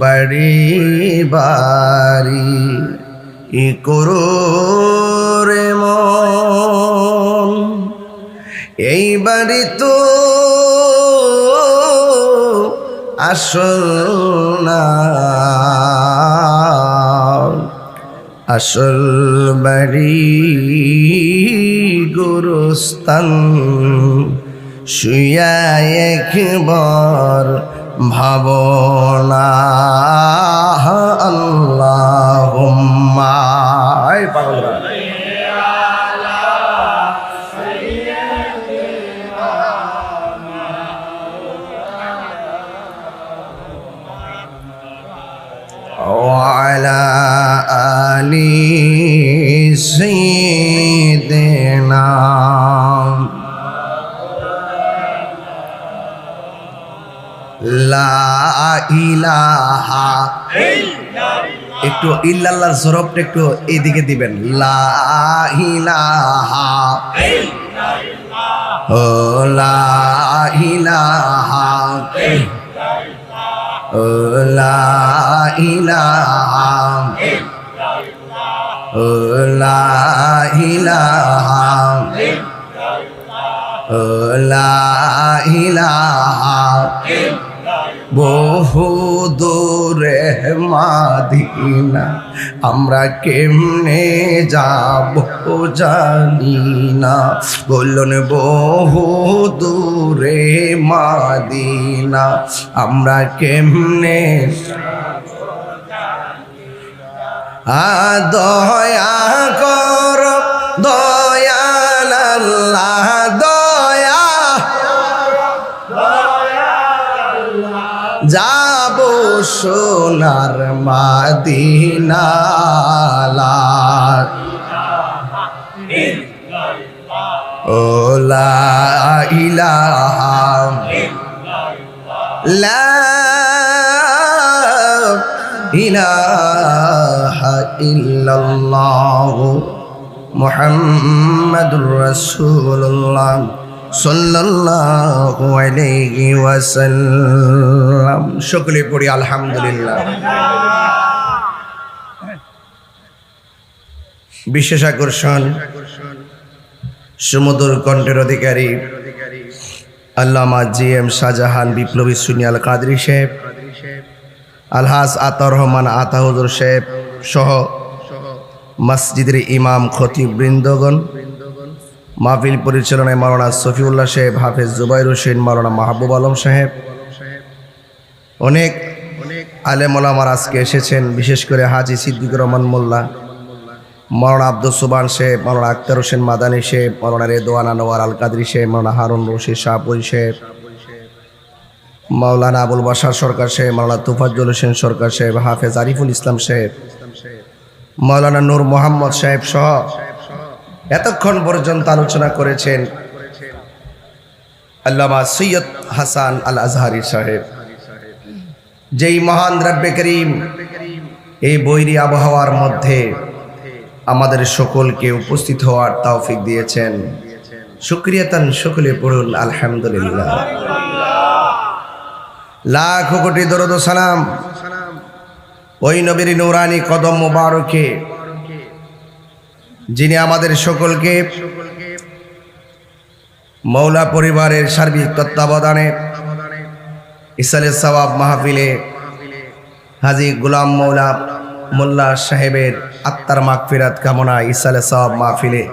বাড়ি বাড়ি করো রে মন, এই বাড়ি তো আসল না, আসল বাড়ি গুরুস্থান, শুয়া একবার ভাবনা। আল্লাহুম্মা পাগলরা وعلى آل سيدنا লা ইলাহা, একটু ইল্লাল্লাহর জরবটা একটু এইদিকে দিবেন। লা ইলাহা ও লা ইলাহা ও লা ইলাহা ও লা ইলাহা ও লা ইলাহা, বহু দূরে মাদিনা আমরা কেমনে যাব জানি না, বলুন বহু দূরে মাদিনা আমরা কেমনে, দয়া কর দয়াল আল্লাহ, দয়া যাব সোনার মাদিনা, ও লা ইলাহা লা ইলাহা ইল্লাল্লাহ মুহাম্মাদুর রাসূলুল্লাহ সাল্লাল্লাহু আলাইহি ওয়াসাল্লাম। সকলে পড়ি আলহামদুলিল্লাহ। বিশেষ আকর্ষণ সুমধুর কণ্ঠের অধিকারী আল্লামা জি.এম. শাহজাহান বিপ্লবী সুন্নি আল কাদরি সাহেব, আলহাজ আতাউর রহমান আতা হুজুর সাহেব সহ মসজিদের ইমাম খতিব বৃন্দগণ, মাহফিল পরিচালনায় মাওলানা সফিউল্লাহ সাহেব, হাফেজ জুবাইর হোসেন, মাওলানা মাহবুব আলম সাহেব, অনেক আলেম ওলামার আজকে এসেছেন। বিশেষ করে হাজি সিদ্দিকুর রহমান মোল্লা, মাওলানা আব্দুল সুবহান সাহেব, মাওলানা আক্তার হোসেন মাদানী সাহেব, মাওলানা রেদওয়ান আনোয়ার আল কাদরি সাহেব, মাওলানা হারুন রশিদ শাহপুরী সাহেব, মাওলানা আবুল বাশার সরকার সাহেব, মাওলানা তোফাজ্জল হোসেন সরকার সাহেব, হাফেজ আরিফুল ইসলাম সাহেব, মাওলানা নূর মোহাম্মদ সাহেব সহ এতক্ষণ পর্যন্ত আলোচনা করেছেন আল্লামা সৈয়দ হাসান আল আজহারি সাহেব। যেই মহান রব্বে করিম এই বৈরী আবহাওয়ার মধ্যে আমাদের সকলকে উপস্থিত হওয়ার তৌফিক দিয়েছেন, শুকরিয়াতান সকলে পড়ুন আলহামদুলিল্লাহ। লাখ কোটি দরুদ ও সালাম ওই নবীর নূরানি কদম মুবারকে, যিনি আমাদের সকলকে মৌলা পরিবারের সার্বিক তত্ত্বাবধানে ইসালে সওয়াব মাহফিলে হাজী গোলাম মৌলা মোল্লা সাহেবের আত্মার মাগফিরাত কামনা ইসালে সওয়াব মাহফিলে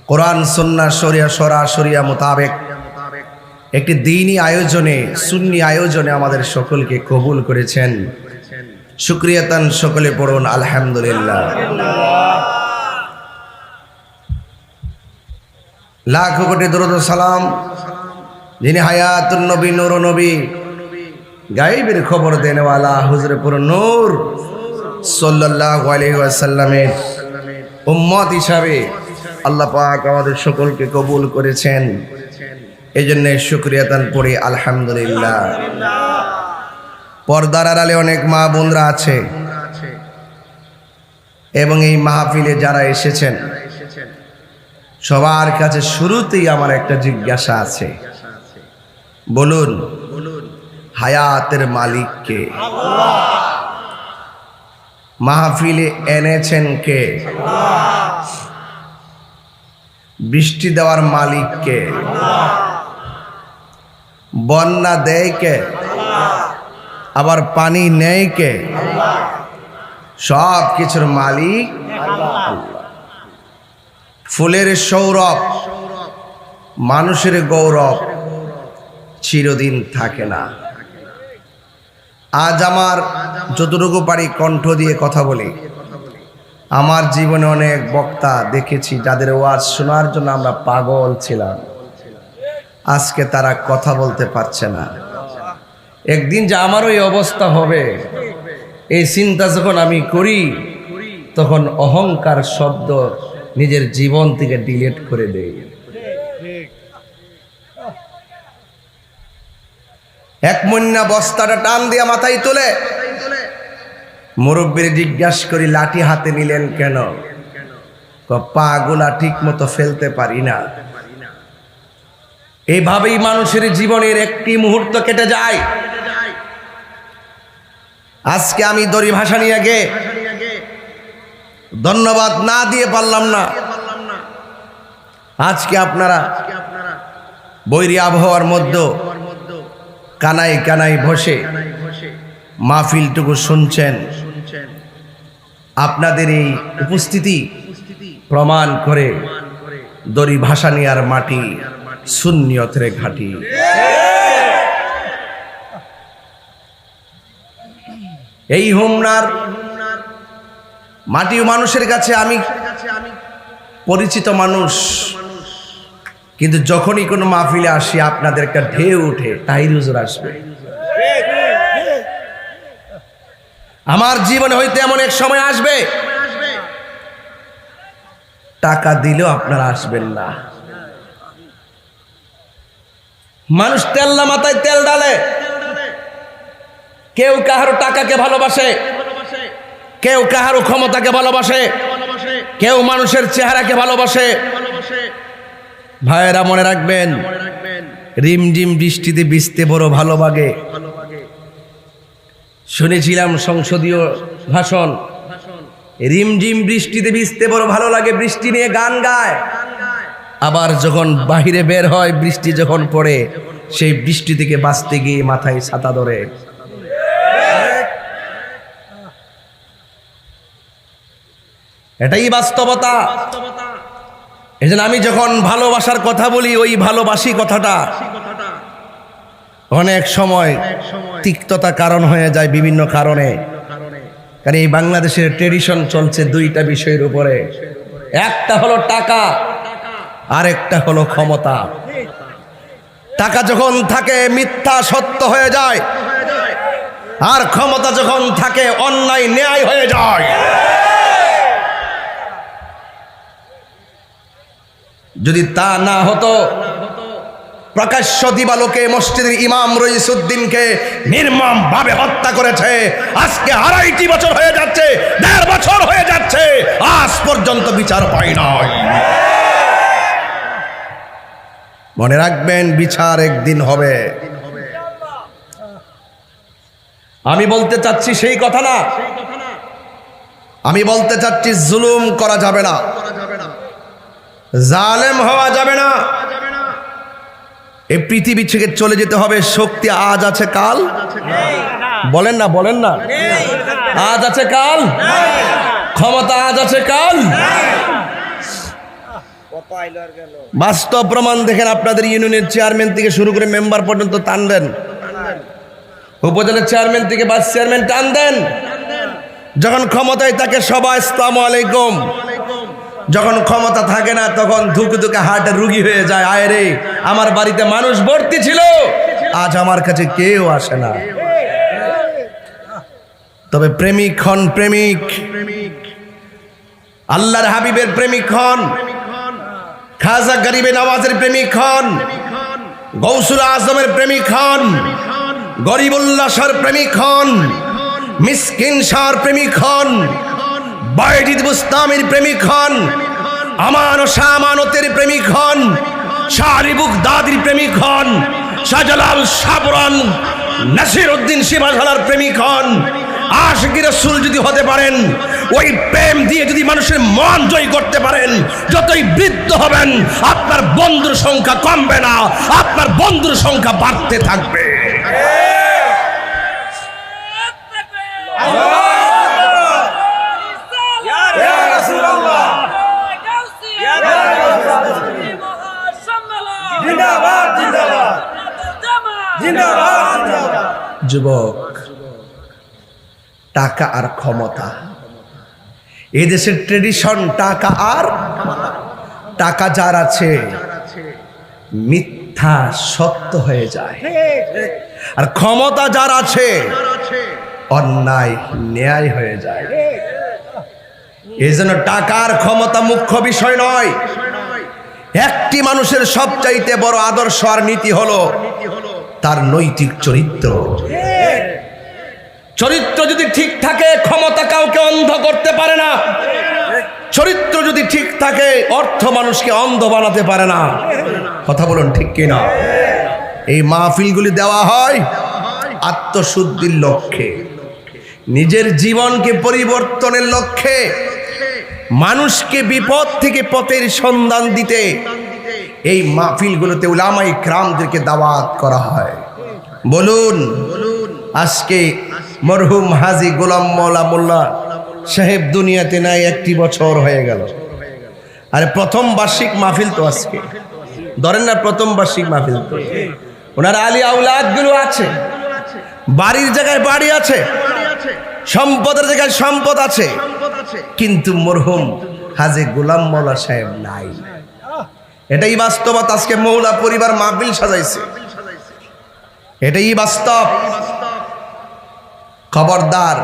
কোরআন সুন্নাহ শরিয়া সরাসরিয়া মোতাবেক একটি দ্বীনি আয়োজনে, সুন্নি আয়োজনে আমাদের সকলকে কবুল করেছেন। শুকরিয়াতান সকলে পড়ুন আলহামদুলিল্লাহ। লাখ কোটি দরুদ ও সালাম যিনি হায়াতুন নবী, নূর নবী, গায়েবের খবর দেনেওয়ালা হুজুর পুর নূর সাল্লাল্লাহু আলাইহি ওয়াসাল্লামের উম্মত হিসাবে আল্লাহ পাক আমাদের সকলকে কবুল করেছেন। এই জন্য শুকরিয়াতান পড়ি আলহামদুলিল্লাহ। পর্দার আড়ালে অনেক মা বোনরা আছে এবং এই মাহফিলে যারা এসেছেন সবার কাছে শুরুতেই আমার একটা জিজ্ঞাসা আছে, বলুন হায়াতের মালিক কে? মাহফিলে এনেছেন কে? বৃষ্টি দেওয়ার মালিক কে? বন্যা দেয় কে? আবার পানি নেয় কে? সব কিছুর মালিক আল্লাহ। ফুলের সৌরভ, মানুষের গৌরব চিরদিন থাকে না। আজ আমার যতটুকু পারি কণ্ঠ দিয়ে কথা বলি। আমার জীবনে অনেক বক্তা দেখেছি যাদের ওয়াজ শোনার জন্য আমরা পাগল ছিলাম, আজকে তারা কথা বলতে পারছে না। একদিন যে আমারও এই অবস্থা হবে, এই চিন্তা যখন আমি করি, তখন অহংকার শব্দ নিজের জীবন থেকে ডিলিট করে দেই। এক মন্যা বস্তাটা টান দিয়া মাথায় তুলে মুরব্বীর জিজ্ঞাসা করি, লাঠি হাতে নিলেন কেন? পা গুলা ঠিক মতো ফেলতে পারি না। এইভাবেই মানুষের জীবনের একটি মুহূর্ত কেটে যায়। আজকে আমি দড়ি ভাষা নিয়ে গে ধন্যবাদ না দিয়ে পারলাম না। আজকে আপনারা বৈরী আবহাওয়ার মধ্যে কানাই কানাই বসে মাহফিলটুকু শুনছেন। আপনাদের এই উপস্থিতি প্রমাণ করে দড়ি ভাষা নিয়ার মাটি সুন্নিয়তের ঘাটি। এই হোমনার মাটি মানুষের কাছে আমি পরিচিত মানুষ, কিন্তু যখনই কোনো মাহফিলে আসি আপনাদের একটা ঢেউ উঠে, তাহির হুজুর আসবে। আমার জীবনে হয়তো এমন এক সময় আসবে টাকা দিলেও আপনারা আসবেন না। মানুষ তেল্লা মাথায় তেল ডালে, কেউ কাহারো টাকাকে ভালোবাসে, কেউ কাহারো ক্ষমতাকে ভালোবাসে, কেউ মানুষের চেহারাকে ভালোবাসে। ভাইয়েরা মনে রাখবেন, রিমঝিম বৃষ্টিতে ভিজতে বড় ভালো লাগে। শুনেছিলাম সংসদীয় ভাষণ, রিমঝিম বৃষ্টিতে ভিজতে বড় ভালো লাগে, বৃষ্টি নিয়ে গান গায়। আবার যখন বাহিরে বের হয়, বৃষ্টি যখন পড়ে, সেই বৃষ্টি থেকে বাঁচতে গিয়ে মাথায় ছাতা ধরে। এটাই বাস্তবতা। এজন্য আমি যখন ভালোবাসার কথা বলি, ওই ভালোবাসি কথাটা অনেক সময় তিক্ততা কারণ হয়ে যায় বিভিন্ন কারণে। কারণ এই বাংলাদেশের ট্রেডিশন চলছে দুইটা বিষয়ের উপরে, একটা হলো টাকা, আরেকটা হলো ক্ষমতা। টাকা যখন থাকে মিথ্যা সত্য হয়ে যায়, আর ক্ষমতা যখন থাকে অন্যায় ন্যায় হয়ে যায়। যদি তা না হতো, প্রকাশ্য দিবালোকে মসজিদের ইমাম রইসুদ্দিনকে নির্মম ভাবে হত্যা করেছে। আজকে 2.5 বছর হয়ে যাচ্ছে, 1.5 বছর হয়ে যাচ্ছে, আজ পর্যন্ত বিচার পাই নাই। মনে রাখবেন, বিচার একদিন হবে। আমি বলতে চাচ্ছি সেই কথা না, আমি বলতে চাচ্ছি জুলুম করা যাবে না, জালেম হওয়া যাবে না। এই পৃথিবী থেকে চলে যেতে হবে। শক্তি আজ আছে কাল, বলেন না বলেন না, আজ আছে কাল, ক্ষমতা আজ আছে কাল। বাস্তব প্রমাণ দেখেন। আপনাদের ইউনিয়নের চেয়ারম্যান থেকে শুরু করে মেম্বার পর্যন্ত টান দেন, উপজেলার চেয়ারম্যান থেকে ভাইস চেয়ারম্যান টান দেন। যখন ক্ষমতায় থাকে সবাই আসসালামু আলাইকুম, যখন ক্ষমতা থাকে না তখন ধুকে ধুকে হার্টের রুগী হয়ে যায়। আয় রে, আমার বাড়িতে মানুষ ভর্তি ছিল, আজ আমার কাছে কেউ আসে না। তবে প্রেমিক হন, প্রেমিক, আল্লাহর হাবিবের প্রেমিক হন, খাজা গরিবে নওয়াজের প্রেমিক হন, গৌসুল আজমের প্রেমিক হন, গরিবুল্লাহ শাহর প্রেমিক হন, মিসকিন শাহর প্রেমিক হন, বাইজিদ বুস্তামির প্রেমিক হন, আমান ও শাহ আমানতের প্রেমিক হন, শারিবুক দাদির প্রেমিক হন, শাহজালাল, সাবরান, নাসির উদ্দিন শিবাঝালার প্রেমিক হন, আশিকি রাসূল যদি হতে পারেন, ওই প্রেম দিয়ে যদি মানুষের মন জয় করতে পারেন, যতই বৃদ্ধ হবেন আপনার বন্ধুর সংখ্যা কমবে না, আপনার বন্ধুর সংখ্যা বাড়তে থাকবে। যুবক, টাকা আর ক্ষমতা, এই দেশের ট্রেডিশন টাকা আর টাকা যার আছে মিথ্যা সত্য হয়ে যায়, আর ক্ষমতা যার আছে অন্যায় ন্যায় হয়ে যায়। এই জন্য টাকার ক্ষমতা মুখ্য বিষয় নয়। একটি মানুষের সবচাইতে বড় আদর্শ আর নীতি হলো তার নৈতিক চরিত্র। চরিত্র যদি ঠিক থাকে, ক্ষমতা কাউকে অন্ধ করতে পারে না। চরিত্র যদি ঠিক থাকে, অর্থ মানুষকে অন্ধ বানাতে পারে না। কথা বলুন ঠিক কিনা? এই মাহফিলগুলি দেওয়া হয় আত্মশুদ্ধির লক্ষ্যে, নিজের জীবনকে পরিবর্তনের লক্ষ্যে, মানুষকে বিপদ থেকে পথের সন্ধান দিতে এই মাহফিলগুলোতে উলামায়ে কেরামদেরকে দাওয়াত করা হয়। বলুন, আজকে মরহুম হাজী গোলাম মওলা মোল্লা সাহেব দুনিয়াতে নাই, 1 বছর হয়ে গেল। আরে প্রথম বার্ষিক মাহফিল তো আজকে, ধরেন না প্রথম বার্ষিক মাহফিল তো। ওনার আলী আউলাদগুলো আছে, বাড়ির জায়গায় বাড়ি আছে, সম্পদের জায়গায় সম্পদ আছে, কিন্তু মরহুম হাজী গোলাম মওলা সাহেব নাই। এটাই বাস্তবতা। আজকে মওলা পরিবার মাহফিল সাজাইছে, এটাই বাস্তব। খবরদার,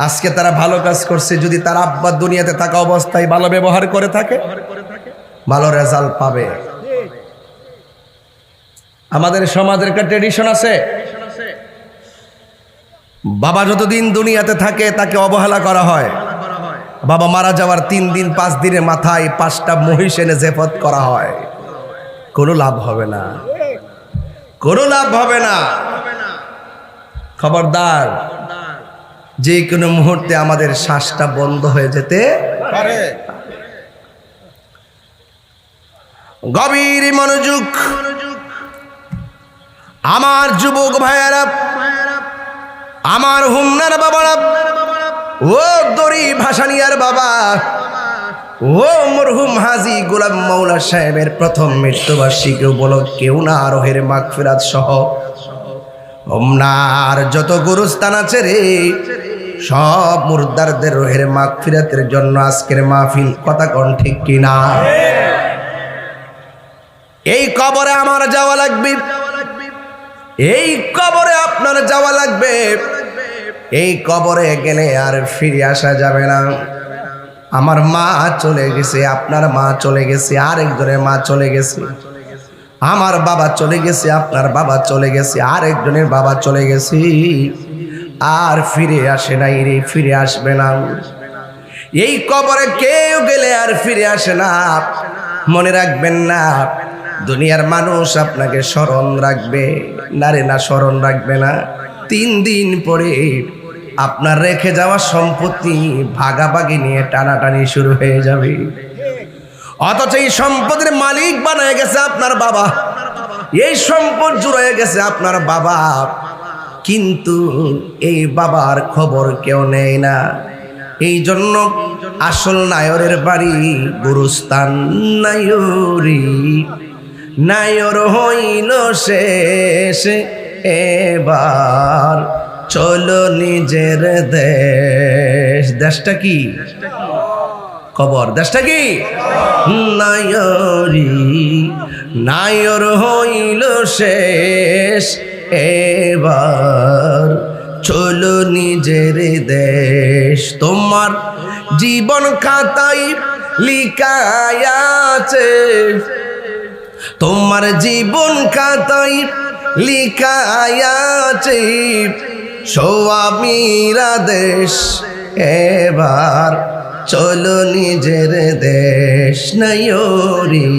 আজকে তারা ভালো কাজ করছে, যদি তার আব্বা দুনিয়াতে থাকা অবস্থায় ভালো ব্যবহার করে থাকে, ভালো রেজাল্ট পাবে। আমাদের সমাজের একটা ট্রেডিশন আছে, বাবা যতদিন দুনিয়াতে থাকে তাকে অবহেলা করা হয়। বাবা মারা যাওয়ার 3 দিন 5 দিনের মাথায় 5টা মহিষ এনে জেফত করা হয়। কোনো লাভ হবে না, কোনো লাভ হবে না। খবরদার, যে কোনো মুহূর্তে আমাদের শ্বাসটা বন্ধ হয়ে যেতে পারে। গভীর মনোযোগ আমার যুবক ভাইয়েরা, আমার হুমনার বাবারা, ও দড়ি ভাসানিয়ার বাবা, ও মরহুম হাজী গোলাম মওলা সাহেবের প্রথম মৃত্যুবার্ষিকী উপলক্ষে উনার রুহের মাগফিরাত সহ হুমনার যত গুরুস্থান আছে রে, সব মুর্দারদের রুহের মাগফিরাতের জন্য আজকের মাহফিল। কথা কোন ঠিক কিনা? এই কবরে আমার যাওয়া লাগবে, এই কবরে আপনার যাওয়া লাগবে। এই কবরে গেলে আর ফিরে আসা যাবে না। আমার মা চলে গেছে, আপনার মা চলে গেছে, আরেকজনের মা চলে গেছে, আমার বাবা চলে গেছে, আপনার বাবা চলে গেছে, আরেকজনের বাবা চলে গেছে, আর ফিরে আসে নাই রে, ফিরে আসবে না। এই কবরে কেউ গেলে আর ফিরে আসে না। মনে রাখবেন না, দুনিয়ার মানুষ আপনাকে স্মরণ রাখবে না রে, না স্মরণ রাখবে না। 3 দিন পরে আপনার রেখে যাওয়া সম্পত্তি ভাগাভাগি নিয়ে টানাটানি শুরু হয়ে যাবে। অথচ এই সম্পদের মালিক বানায় গেছে আপনার বাবা, এই সম্পদ জুড়ে গেছে আপনার বাবা, কিন্তু এই বাবার খবর কেউ নেয় না। এই জন্য আসল নায়রের বাড়ি গুরুস্থান নায়রি, নায়র হইল শেষ, এবার চলো নিজের দেশ। দেশটা কি? খবর। দেশটা কি? নায়রি, নায়র হইল শেষ, এবার চলো নিজের দেশ। তোমার জীবন খাতায় লিখায় আছে, তোমার জীবন খাতায় লিখায় আছে স্বামীরা দেশ, এবার চলো নিজের দেশ। নায়রি,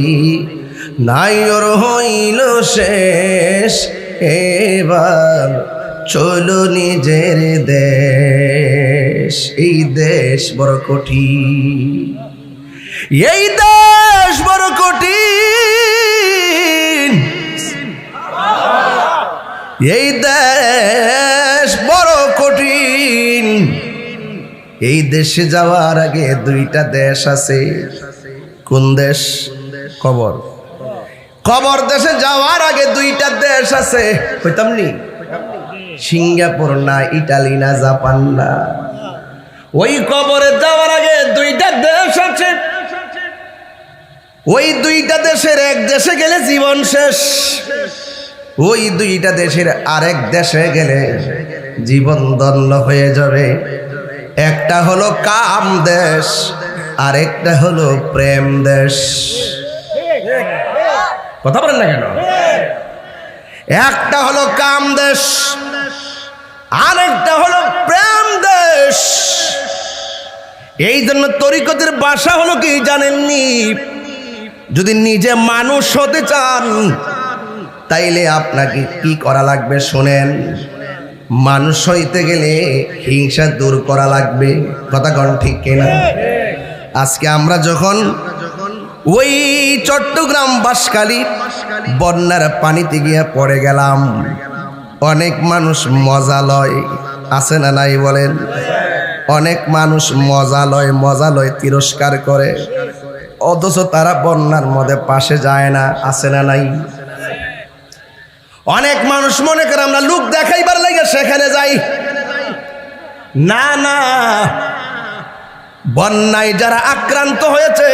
নাই ওর হইল শেষ, এবার চলো নিজের দেশ। এই দেশ বড় কঠিন, এই দেশ বড় কঠিন, এই দেশ বড় কঠিন। এই দেশে যাওয়ার আগে দুইটা দেশ আছে। কোন দেশ? কবর। কবর দেশে যাওয়ার আগে দুইটা দেশ আছে, কইতাম নি? সিঙ্গাপুর না ইটালি না জাপান না। ওই কবরে যাওয়ার আগে দুইটা দেশ আছে। ওই দুইটা দেশের এক দেশে গেলে জীবন শেষ, ওই দুইটা দেশের আরেক দেশে গেলে জীবন ধন্য হয়ে যাবে। একটা হলো কাম দেশ, আরেকটা হলো প্রেম দেশ। কথা বলেন না কেন? একটা হলো কাম দেশ, আরেকটা হলো প্রেম দেশ। এই জন্য তরিকতের ভাষা হলো কি জানেননি? যদি নিজে মানুষ হতে চান তাইলে আপনাকে কি করা লাগবে শোনেন। মানুষ হইতে গেলে হিংসা দূর করা লাগবে। কথা কোন ঠিক কিনা? আজকে আমরা যখন ওই চট্টগ্রাম বাঁশখালী বন্যার পানিতে গিয়ে পড়ে গেলাম, অনেক মানুষ মজা লয়, আছে না নাই বলেন? অনেক মানুষ মজা লয় তিরস্কার করে, অথচ তারা বন্যার মধ্যে পাশে যায় না, আছে না নাই? অনেক মানুষ মনে করে আমরা লোক দেখাইবার লাগে সেখানে যাই। না না, বন্যায় যারা আক্রান্ত হয়েছে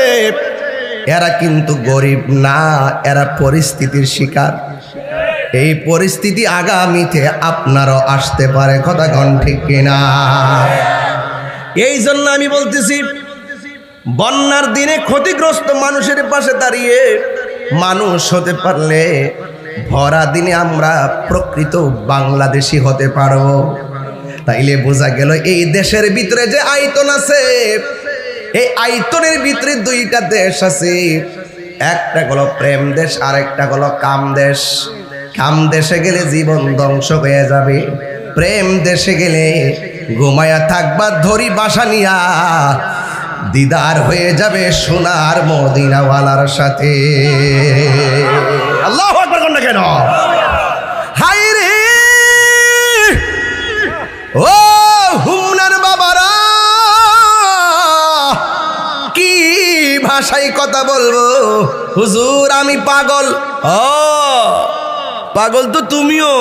এরা কিন্তু গরিব না, এরা পরিস্থিতির শিকার। এই পরিস্থিতি আগামীতে আপনারও আসতে পারে। কথা কোন ঠিক কিনা? এই জন্য আমি বলতেছি, বন্যার দিনে ক্ষতিগ্রস্ত মানুষের পাশে দাঁড়িয়ে মানুষ হতে পারলে ভরা দিনে আমরা প্রকৃত বাংলাদেশি হতে পারবো। তাইলে বোঝা গেল এই দেশের ভিতরে যে আয়তন আছে, এই আয়তনের ভিতরে দুইটা দেশ আছে। একটা হলো প্রেম দেশ, আর একটা হলো কাম দেশ। কাম দেশে গেলে জীবন ধ্বংস হয়ে যাবে, প্রেম দেশে গেলে ঘুমায়া থাকবা ধরি বাসা নিয়া, দিদার হয়ে যাবে সোনার মদিনাওয়ালার সাথে। আল্লাহু আকবার কোন কেন? হাই রে ও হুমনার বাবারা, কি ভাষায় কথা বলবো? হুজুর আমি পাগল। ও পাগল তো তুমিও,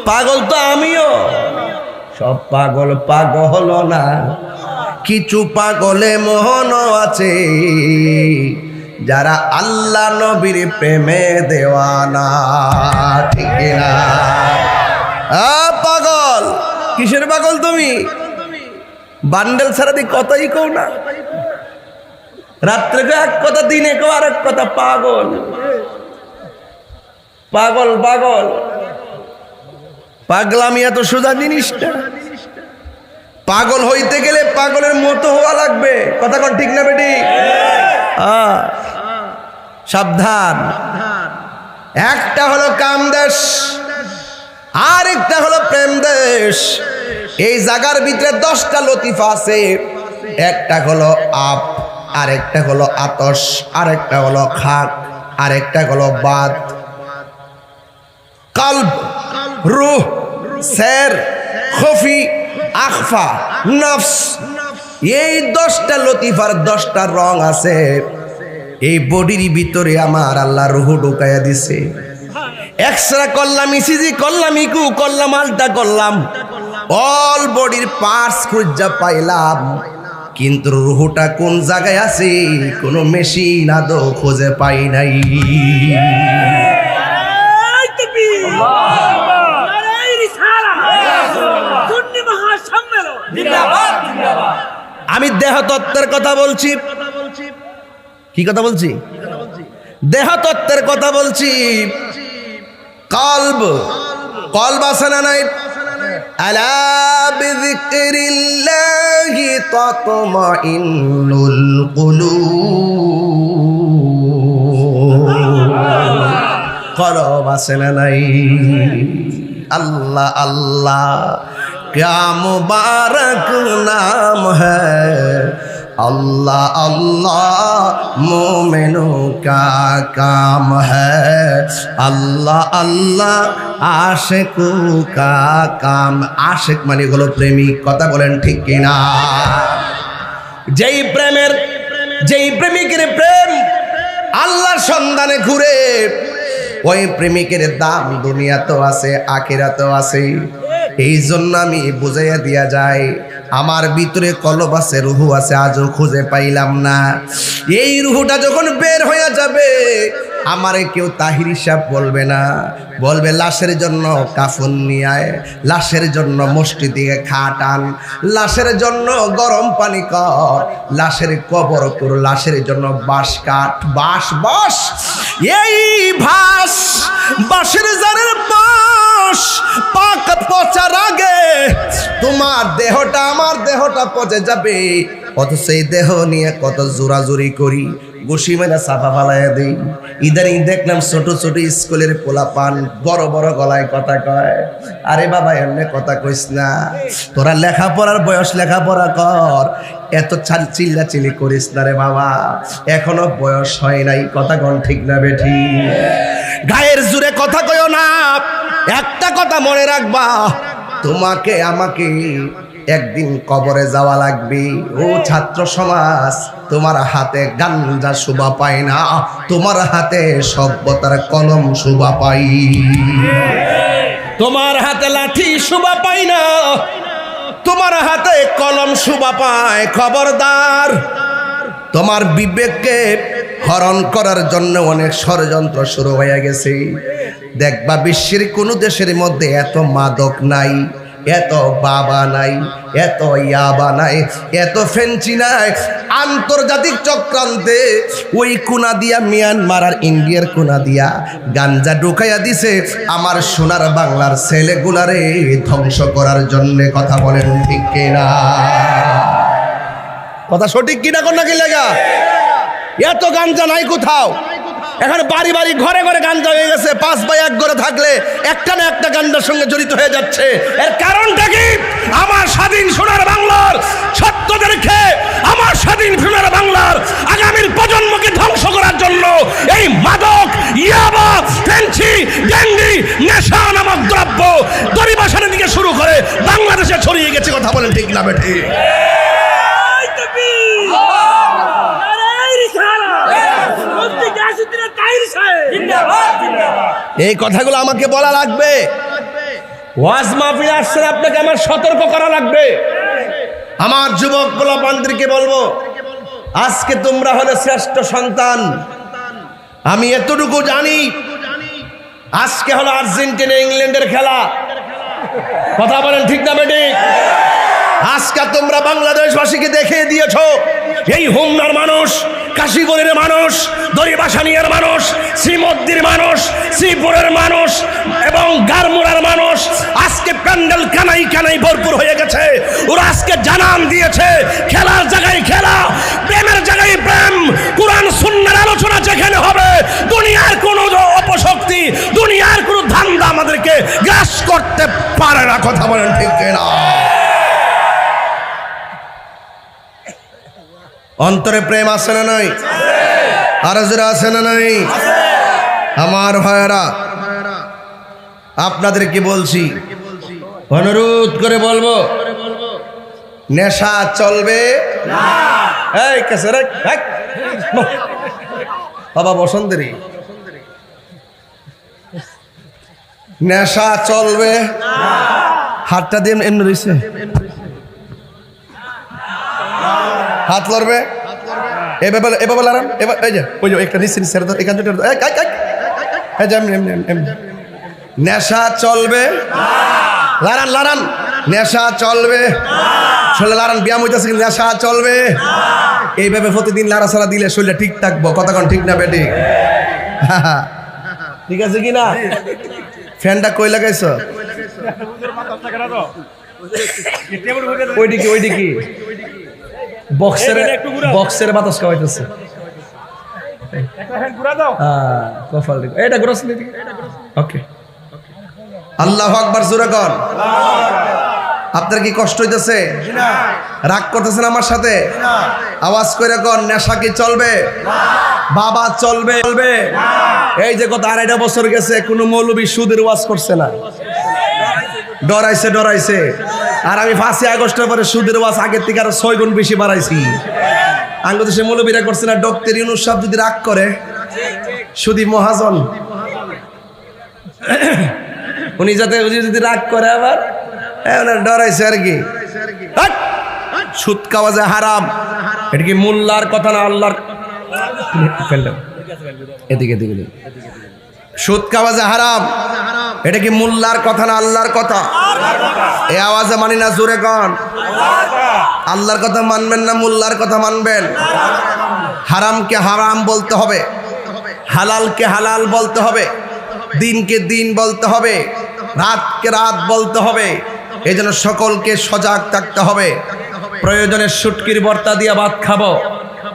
পাগল তো আমিও। সব পাগল পাগল হলো না, কিছু পাগলে মোহন আছে যারা আল্লাহ নবীর প্রেমে দেওয়ানা। ঠিক না? পাগল কিসের পাগল তুমি? বান্ডেল ছাড়া দি কথাই কও না, রাত্রে এক কথা, দিনে কেউ আরেক কথা। পাগল পাগল পাগল পাগলামি এত সোজা জিনিসটা। পাগল হইতে গেলে পাগলের মতো হওয়া লাগবে। কথা কোন ঠিক না বেটি? সাবধান। একটা হলো কাম দেশ, আর একটা হলো প্রেম দেশ। এই জায়গার ভিতরে 10টা লতিফা আছে। একটা হলো আপ, আর একটা হলো আতশ, আর একটা হলো খাক, আর একটা হলো বাদ। কলব, রূহ, সের, খফি, আখফা, নফস। এই 10টা লতিফার 10টা রং আছে। এই বডির ভিতরে আমার আল্লাহ রূহ ঢুকাইয়া দিছে। এক্সরে করলাম, ইসিজি করলাম, ইকু করলাম, আলটা করলাম, অল বডির পার্টস খুঁজা পাইলাম, কিন্তু রূহটা কোন জায়গায় আছে কোনো মেশিন আদৌ খুঁজে পাই নাই। আমি দেহতত্ত্বের কথা বলছি। কি কথা বলছি? দেহতত্ত্বের কথা বলছি। কলব, কলব আছে না নাই? আলা বিযিকরিল্লাহি তাতমাইন্নুল কুলুব। কলব আছে না নাই? আল্লাহ আল্লাহ क्या मुबारक नाम है, अल्लाह अल्लाह मोमिनों का काम है, अल्लाह अल्लाह आशिकों का काम। आशिक মানে হলো প্রেমিক, কথা বলেন ঠিক কিনা? যেই প্রেমিকের প্রেম আল্লাহর সন্ধানে ঘুরে, ওই প্রেমিকের দাম দুনিয়াতেও আছে আখিরাতেও আছে। এই জন্য আমি বুঝাইয়া দিয়া যায়, আমার ভিতরে কলব আছে, রুহু আছে, আজও খুঁজে পাইলাম না। এই রুহুটা যখন বের হয়ে যাবে, আমারে কেউ তাহির সাহেব বলবে না, বলবে লাশের জন্য কাফন নিয়ে আয়, লাশের জন্য মসজিদে খাট আন, লাশের জন্য গরম পানি কর, লাশের কবর কর, লাশের জন্য বাঁশ কাঠ, বাঁশ এই বাঁশের জারের বাঁশ পাক পচার আগে তোমার দেহটা আমার দেহটা পচে যাবে। অথচ এই দেহ নিয়ে কত জোরাজুরি করি, ঘুষি মেরে চাপা ফালাইয়া দিই। ইদানিং দেখলাম ছোট ছোট স্কুলের পোলাপান বড় বড় গলায় কথা কয়। আরে বাবা এমনি কথা কইস না, তোরা লেখাপড়ার বয়স, লেখাপড়া কর, এত চিল্লাচিল্লি করিস না রে বাবা, এখনো বয়স হয় নাই। কথা কোন ঠিক না বেঠি? গায়ের জোরে কথা কইও না। একটা কথা মনে রাখবা, তোমাকে আমাকে একদিন কবরে যাওয়া লাগবে। ও ছাত্র সমাজ, তোমার হাতে গাঞ্জা শোভা পায় না, তোমার হাতে সভ্যতার কলম শোভা পাই। তোমার হাতে লাঠি শোভা পাই না, তোমার হাতে কলম শোভা পায়। খবরদার, তোমার বিবেককে হরণ করার জন্য অনেক ষড়যন্ত্র শুরু হয়ে গেছে। দেখবা বিশ্বের কোন দেশের মধ্যে এত মাদক নাই, এত বাবা নাই, এত ইয়াবা নাই, এত ফেন্সি নাই। আন্তর্জাতিক চক্রান্তে ওই কোনা দিয়া মিয়ানমার আর ইন্ডিয়ার কোনা দিয়া গাঞ্জা ঢুকাইয়া দিছে আমার সোনার বাংলার ছেলেগুলারে ধ্বংস করার জন্য। কথা বলেন ঠিক কিনা? কথা সঠিক কিনা? কোন নাকি লেগা এত গাঞ্জা নাই কোথাও। এখন বাড়ি বাড়ি ঘরে ঘরে গাঞ্জা হয়ে গেছে। 5 ভাই এক ঘরে থাকলে একটা না একটা গাঞ্জার সঙ্গে জড়িত হয়ে যাচ্ছে। এর কারণটা কি? আমার স্বাধীন সোনার বাংলার সত্যদেরকে, আমার স্বাধীন সোনার বাংলার আগামীর প্রজন্মকে ধ্বংস করার জন্য এই মাদক, ইয়াবা, ফেন্সি, গ্যান্ডি, নেশা নামক দ্রব্য দরিবাসানের দিকে শুরু করে বাংলাদেশে ছড়িয়ে গেছে। কথা বলেন ঠিক না বেঠি? এই কথাগুলো আমাকে বলা লাগবে। ওয়াজ মাহফিল আসছে, আপনাকে আমার সতর্ক করা লাগবে। আমার যুবক গোলাপানদেরকে বলবো, আজকে তোমরা হলে শ্রেষ্ঠ সন্তান। আমি এতটুকু জানি, আজকে হলো আর্জেন্টিনা ইংল্যান্ডের খেলা। কথা বলেন ঠিক না বেটি? আজকে তোমরা বাংলাদেশবাসীকে দেখিয়ে দিয়েছো, এই হোমনার মানুষ, কাশীগঞ্জের মানুষ, দরিবাসানিয়ার মানুষ, শ্রীমদ্দির মানুষ, শ্রীপুরের মানুষ এবং গারমুরার মানুষ আজকে প্যান্ডেল কানাই কানাই ভরপুর হয়ে গেছে। ওরা আজকে জানান দিয়েছে, খেলার জায়গায় খেলা, প্রেমের জায়গায় প্রেম, কোরআন সুন্নাহর আলোচনা যেখানে হবে, দুনিয়ার কোনো অপশক্তি, দুনিয়ার কোনো ধান্দা আমাদেরকে গ্রাস করতে পারে না। কথা বলেন ঠিক কিনা? অন্তরে প্রেম আছে না নাই? আর যারা আছে না নাই? আমার ভাইরা, আপনাদেরকে বলছি, অনুরোধ করে বলবো, নেশা চলবে না। এই কেসে রে বাবা বসন্তেরই, নেশা চলবে না। হাতটা দিয়ে এমনি রয়েছে, হাত লড়বে এভাবে লারান। এবার এই যে ওই যে একটা নিচে নিচে এখান থেকে নেশা চলবে, লারান লারান, নেশা চলবে, শরীরে লারান ব্যায়াম হইতেছে, নেশা চলবে। এইভাবে প্রতিদিন লাড়াছাড়া দিলে শরীরটা ঠিক থাকবো। কতক্ষণ ঠিক না বেটি? ঠিক আছে কি না? ফ্যানটা কই লাগাইছ? ওইদিকে ওইদিকে বক্সের বাতাস খাওয়াইতেছে। কপাল এটা গ্রস ওকে আল্লাহু আকবার জোরে কর। আপনার কি কষ্ট হইতেছে? রাগ করতেছেন আমার সাথে? আওয়াজ করে কর। নেশা কি চলবে? বাবা চলবে? এই যে গত 2.5 বছর গেছে কোনো মৌলবী সুদের ওয়াজ করছে না, ডরাইছে। আর আমি 5 আগস্টের পরে সুদের ওয়াজ আগের থেকে আরো 6 গুণ বেশি বাড়াইছি। আঙ্গদেশে মৌলবীরা করছে না। ডক্টর ইউনূস সাহেব যদি রাগ করে, সুদী মহাজন উনি যদি রাগ করে আবার ডরাইছে আর কি। সুদ খাওয়া যে হারাম, এটা কি মোল্লার কথা না আল্লাহর? এদিকে সুদ খাওয়া যে হারাম, এটা কি মোল্লার কথা না আল্লাহর কথা? এই আওয়াজে মানি না, জোরে কন। আল্লাহর কথা মানবেন না মোল্লার কথা মানবেন? হারামকে হারাম বলতে হবে, হালালকে হালাল বলতে হবে, দিনকে দিন বলতে হবে, রাতকে রাত বলতে হবে। এই জন্য সকলকে সজাগ থাকতে হবে। প্রয়োজনে শুটকির ভর্তা দিয়ে ভাত খাবো,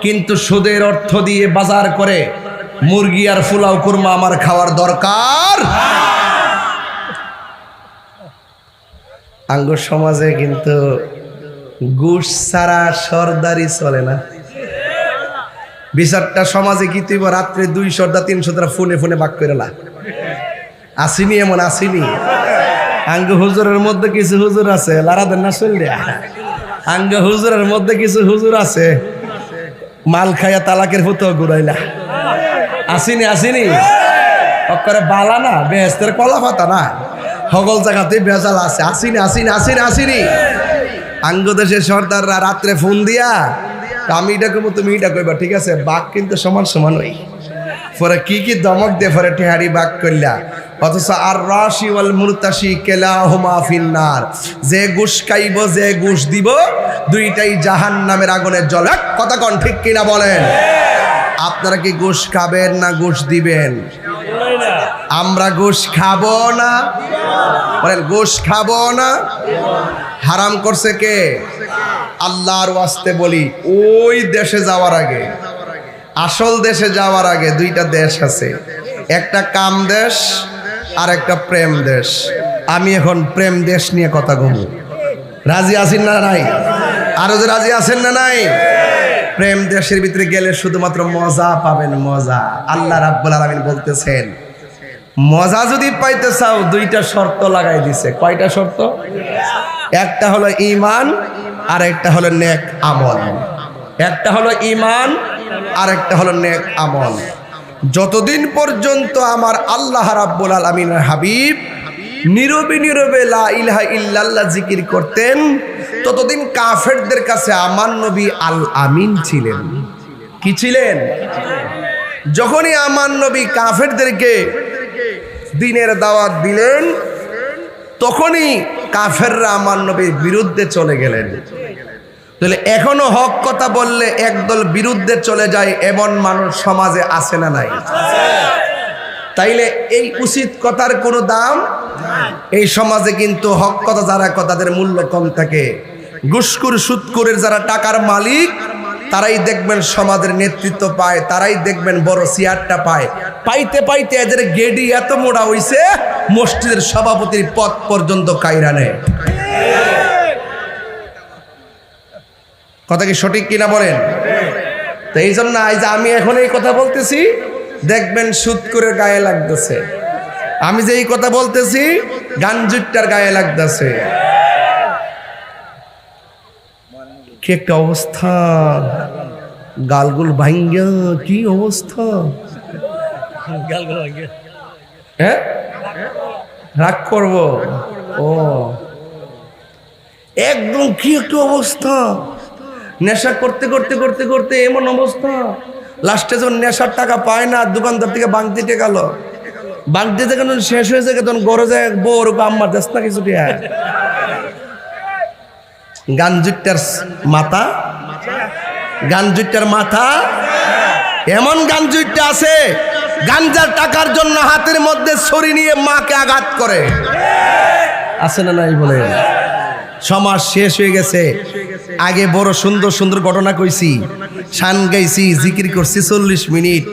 কিন্তু সুদের অর্থ দিয়ে বাজার করে মুরগি আর ফুলাও কুরমা আমার খাওয়ার দরকার। আঙ্গ সমাজে কিন্তু ঘুষ ছাড়া সরদারি চলে না। বিচারটা সমাজে কি তুই রাত্রে 200-300 ফোনে বাক করে লা আসিনি, এমন আসিনি। আঙ্গ হুজুরের মধ্যে কিছু হুজুর আছে লারাদের না চললে, আঙ্গ হুজুরের মধ্যে কিছু হুজুর আছে মাল খাইয়া তালাকের ফুতো ঘুরাইলা। আসিনি অক্করে বালা না, বেহেস্তের কলা পাতা না, সকল জায়গাতে বেজাল আছে। আসিনি। আঙ্গ দেশের সর্দাররা রাত্রে ফোন দিয়া আমি এটা কইব, তুমি এটা কইবা, ঠিক আছে? বাঘ কিন্তু সমান ওই পরে কি দমক দিয়ে পরে টেহারি বাঘ করলা। অথচ আর রাশি ওয়াল মুরতাশি কেলাহুমা ফিন্নার, যে ঘুষ খাইব যে ঘুষ দিব দুইটাই জাহান্নামের আগুনে জ্বলে। কথা কোন ঠিক কিনা বলেন? আপনারা কি ঘুষ খাবেন না ঘুষ দিবেন? আমরা ঘুষ খাবো না, বলেন ঘুষ খাবো না। হারাম করছে কে? আল্লাহর ওয়াস্তে বলি, ওই দেশে যাওয়ার আগে, আসল দেশে যাওয়ার আগে 2টা দেশ আছে, একটা কাম দেশ আর একটা প্রেম দেশ। আমি এখন প্রেম দেশ নিয়ে কথা বলবো। রাজি আছেন না নাই? আরো যে রাজি আছেন না নাই? প্রেম দেশের ভিতরে গেলে শুধুমাত্র মজা পাবেন, মজা। আল্লাহ রাব্বুল আলামিন বলতেছেন, মজা যদি পাইতে চাও 2টা শর্ত লাগাই দিছে। কয়টা শর্ত? একটা হলো ঈমান আর একটা হলো নেক আমল। একটা হলো ঈমান আর একটা হলো নেক আমল। যতদিন পর্যন্ত আমার আল্লাহ রাব্বুল আলামিনের হাবিব নীরবে লা ইলাহা ইল্লাল্লাহ জিকির করতেন, ততদিন কাফেরদের কাছে আমার নবী আল আমিন ছিলেন। কি ছিলেন? যখনই আমার নবী কাফেরদেরকে দ্বীনের দাওয়াত দিলেন, তখনই কাফেররা আমার নবীর বিরুদ্ধে চলে গেলেন। তাহলে এখনো হক কথা বললে একদল বিরুদ্ধে চলে যায়, এমন মানুষ সমাজে আছে না নাই? তাইলে এই উচিত কথার কোনো দাম এই সমাজে কিন্তু হক কথা যারা তাদের মূল্য কম থাকে। ঘুষখোর সুদখোরের যারা টাকার মালিক, তারাই দেখবেন সমাজের নেতৃত্ব পায়, তারাই দেখবেন বড় চেয়ারটা পায়। পাইতে এদের গেডি এত মোড়া হইছে, মসজিদের সভাপতির পদ পর্যন্ত কায়রা নেয়। কথা কি সঠিক কিনা বলেন? তো এই জন্য আজ আমি এখন এই কথা বলতেছি, দেখবেন সুদখোরের গায়ে লাগতেছে। আমি যে এই কথা বলতেছি গাঞ্জুটার গায়ে লাগতেছে। কি একটা অবস্থা, গালগুল ভাঙ্গা, কি অবস্থা! হ্যাঁ, রাগ করব? ও একদম কি একটা অবস্থা! নেশা করতে এমন অবস্থা, লাস্টে যখন নেশার টাকা পায় না, দোকানদার থেকে বাং দিতে গেল, বাং দিতে গেল শেষ হয়েছে, তখন গড়ে যায় বউর আম্মার দেশ না কিছু দিয়া। গাঞ্জুটার মাথা এমন গাঞ্জুটা আছে, গাঞ্জার টাকার জন্য হাতের মধ্যে ছুরি নিয়ে মাকে আঘাত করে। আছে না নাই বলে? সমাজ শেষ হয়ে গেছে। আগে বড় সুন্দর ঘটনা কইছি, শান গাইছি, জিকির করছি 40 মিনিট।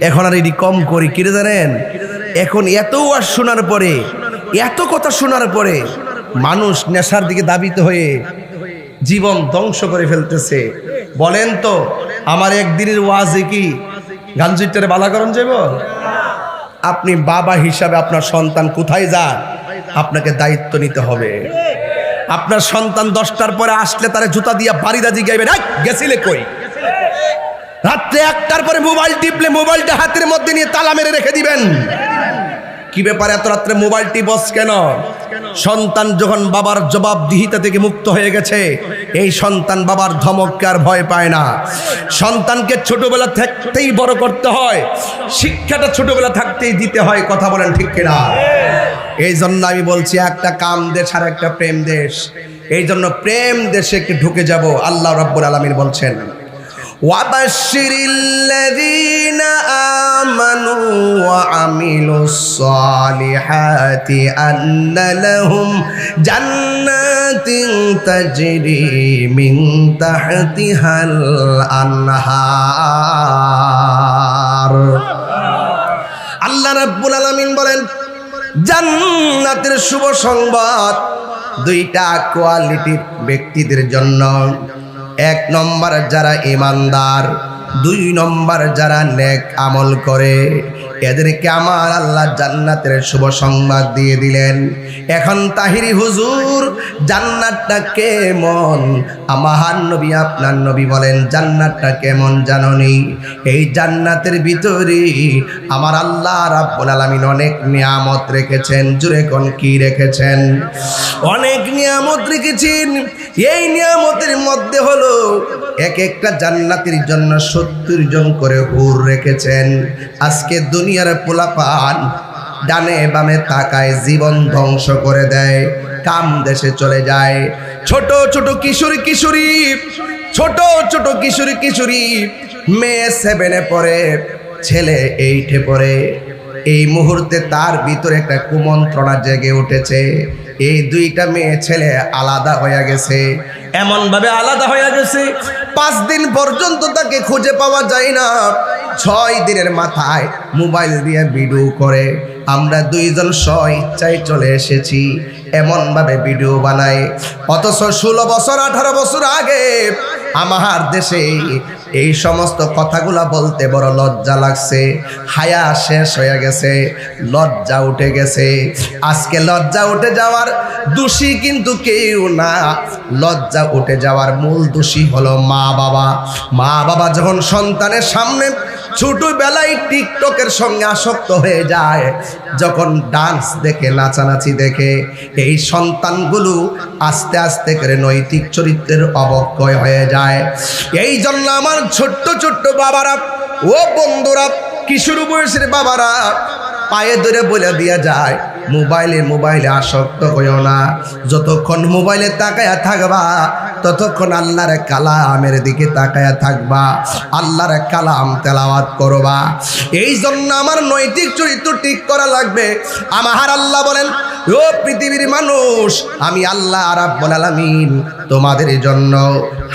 এখন আর এটি কম করি কি জানেন, এখন এত ওয়াজ শোনার পরে, এত কথা শোনার পরে মানুষ নেশার দিকে দাবিত হয়ে জীবন ধ্বংস করে ফেলতেছে। বলেন তো আমার একদিনের ওয়াজে কি গান চুইটারে বালাকরণ যাব? আপনি বাবা হিসাবে আপনার সন্তান কোথায় যায় আপনাকে দায়িত্ব নিতে হবে। আপনার সন্তান 10টার পরে আসলে তারা জুতা দিয়া বাড়িদা জিগাইবেন, গেছিলে কই? রাত্রে 1টার পরে মোবাইল টিপলে মোবাইলটা হাতের মধ্যে নিয়ে তালা মেরে রেখে দিবেন। কি ব্যাপার এত রাত্রে মোবাইল টিপস কেন? সন্তান যখন বাবার জবাবদিহিতা থেকে মুক্ত হয়ে গেছে, এই সন্তান বাবার ধমককে আর ভয় পায় না। সন্তানকে ছোটবেলা থাকতেই বড় করতে হয়, শিক্ষাটা ছোটবেলা থাকতেই দিতে হয়। কথা বলেন ঠিক কিনা? এই জন্য আমি বলছি একটা কাম দেশ আর একটা প্রেম দেশ। এই জন্য প্রেম দেশে ঢুকে যাব। আল্লাহ রাব্বুল আলামিন বলছেন, ওয়াবাশশিরিল্লাযীনা আমানু ওয়া আমিলুস সালিহাতি আন্না লাহুম জান্নাতিন তাজরি মিন তাহতিহাল আনহার। আল্লাহ রাব্বুল আলামিন বলেন, জান্নাতের শুভ সংবাদ দুইটা কোয়ালিটির ব্যক্তিদের জন্য। 1 নম্বর যারা ঈমানদার, 2 নম্বর যারা নেক আমল করে, এদেরকে আমার আল্লাহ জান্নাতের শুভ সংবাদ দিয়ে দিলেন। এখন তাহিরি হুজুর জান্নাতটা কেমন? আমার নবী আপনার নবী বলেন জান্নাতটা কেমন জানোনি? এই জান্নাতের ভিতরে আমার আল্লাহ রাব্বুল আলামিন অনেক নিয়ামত রেখেছেন। জোরে কোন কি রেখেছেন? অনেক নিয়ামত রেখেছেন। এই নিয়ামতের মধ্যে হলো এক একটা জান্নাতের জন্য 70 জন করে হুর রেখেছেন। আজকে দুনিয়ার পোলাপান ডানে বামে তাকায় জীবন ধ্বংস করে দেয়, কাম দেশে চলে যায়। ছোট ছোট কিশোরী কিশোরী, ছোট ছোট কিশোরী কিশোরী, মেয়ে 7-এ পড়ে, ছেলে 8-এ পড়ে। এই মুহূর্তে তার ভিতরে একটা কুমন্ত্রণা জেগে উঠেছে। এই দুইটা মেয়ে ছেলে আলাদা হয়ে গেছে, এমন ভাবে আলাদা হয়ে গেছে 5 দিন পর্যন্ত তাকে খুঁজে পাওয়া যায় না। 6 দিনের মাথায় মোবাইল দিয়ে ভিডিও করে আমরা 2 জন স্ব-ইচ্ছায় চলে এসেছি, এমন ভাবে ভিডিও বানায়। অথচ 16 বছর 18 বছর আগে আমার দেশে এই সমস্ত কথাগুলা বলতে বড় লজ্জা লাগছে। হায়া শেষ হয়ে গেছে, লজ্জা উঠে গেছে। আজকে লজ্জা উঠে যাওয়ার দোষী কিন্তু কেউ না, লজ্জা উঠে যাওয়ার মূল দোষী হলো মা বাবা। মা বাবা যখন সন্তানের সামনে ছোটবেলায় টিকটকের সঙ্গে আসক্ত হয়ে যায়, যখন ডান্স দেখে নাচানাচি দেখে, এই সন্তানগুলো আস্তে আস্তে করে নৈতিক চরিত্রের অবক্ষয় হয়ে যায়। এই জন্য আমার ছোট্ট ছোট্ট বাবারা ও বন্ধুরা, কিশোর বয়সের বাবারা পায়ে ধরে বলে দিয়া যায়, মোবাইলে আসক্ত হইও না। যতক্ষণ মোবাইলে তাকায়া থাকবা ততক্ষণ আল্লাহর কালামের দিকে তাকায়া থাকবা, আল্লাহর কালাম তেলাওয়াত করবা। এই জন্য আমার নৈতিক চরিত্র ঠিক করা লাগবে। আমার আল্লাহ বলেন, ও পৃথিবীর মানুষ, আমি আল্লাহ রাব্বুল আলামিন তোমাদের জন্য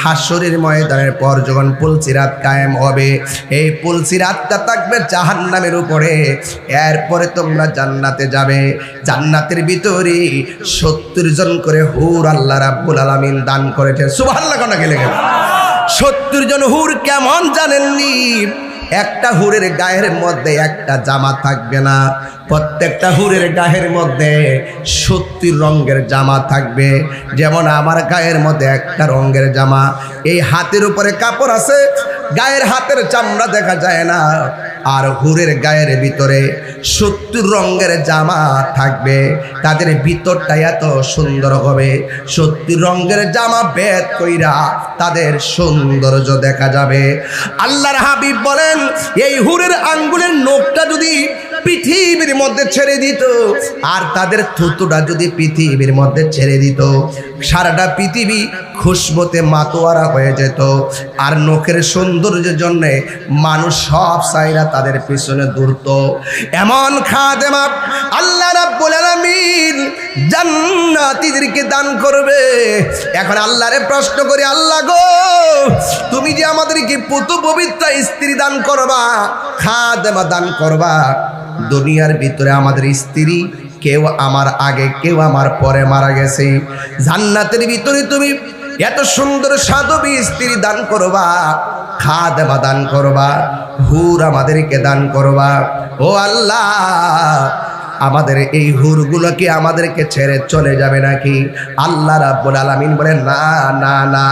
হাসরের ময়দানের পর যখন পুলসিরাত কায়েম হবে, এই পুলসিরাতটা থাকবে জাহান্নামের উপরে। এরপরে তোমরা জান্নাতে যাবে। জান্নাতের ভিতরে 70 জন করে হুর আল্লাহ রাব্বুল আলামিন দান করেছেন। সুবহানাল্লাহ কোনা গেলে 70 জন হুর কেমন জানেননি? একটা হুরের গায়ের মধ্যে একটা জামা থাকবে না, প্রত্যেকটা হুরের গায়ের মধ্যে 70 রঙের জামা থাকবে। যেমন আমার গায়ের মধ্যে একটা রঙের জামা, এই হাতের উপরে কাপড় আছে, গায়ের হাতের চামড়া দেখা যায় না। আর হুরের গায়ের ভিতরে 70 রঙের জামা থাকবে, তাদের ভিতরটা এত সুন্দর হবে। 70 রঙের জামা ভেদ কইরা তাদের সৌন্দর্য দেখা যাবে। আল্লাহর হাবিব বলেন, এই হুরের আঙ্গুলের নখটা যদি পৃথিবীর মধ্যে ছেড়ে দিত, আর তাদের থুতুটা যদি পৃথিবীর মধ্যে ছেড়ে দিত, সারাটা পৃথিবী খুশবুতে মাতোয়ারা হয়ে যেত। আর নখের সৌন্দর্যের জন্য মানুষ সব সাইরা তাদের পিছনে দৌড়ত। এমন খাদেমা আল্লাহ রাব্বুল আলামিন জান্নাতীদেরকে দান করবে। এখন আল্লাহরে প্রশ্ন করি, আল্লাহ গো, তুমি যে আমাদেরকে পুতু পবিত্র স্ত্রী দান করবা, খাদেমা দান করবা, দুনিয়ার ভিতরে আমাদের স্ত্রী কেউ আমার আগে কেউ আমার পরে মারা গেছে, জান্নাতের ভিতরে তুমি এত সুন্দর সাধবী স্ত্রী দান করবা, খাদেমা দান করবা, হুর আমাদেরকে দান করবা। ও আল্লাহ, আমাদের এই হুরগুলো কি আমাদেরকে ছেড়ে চলে যাবে নাকি? আল্লাহ রাব্বুল আলামিন বলেন, না না না,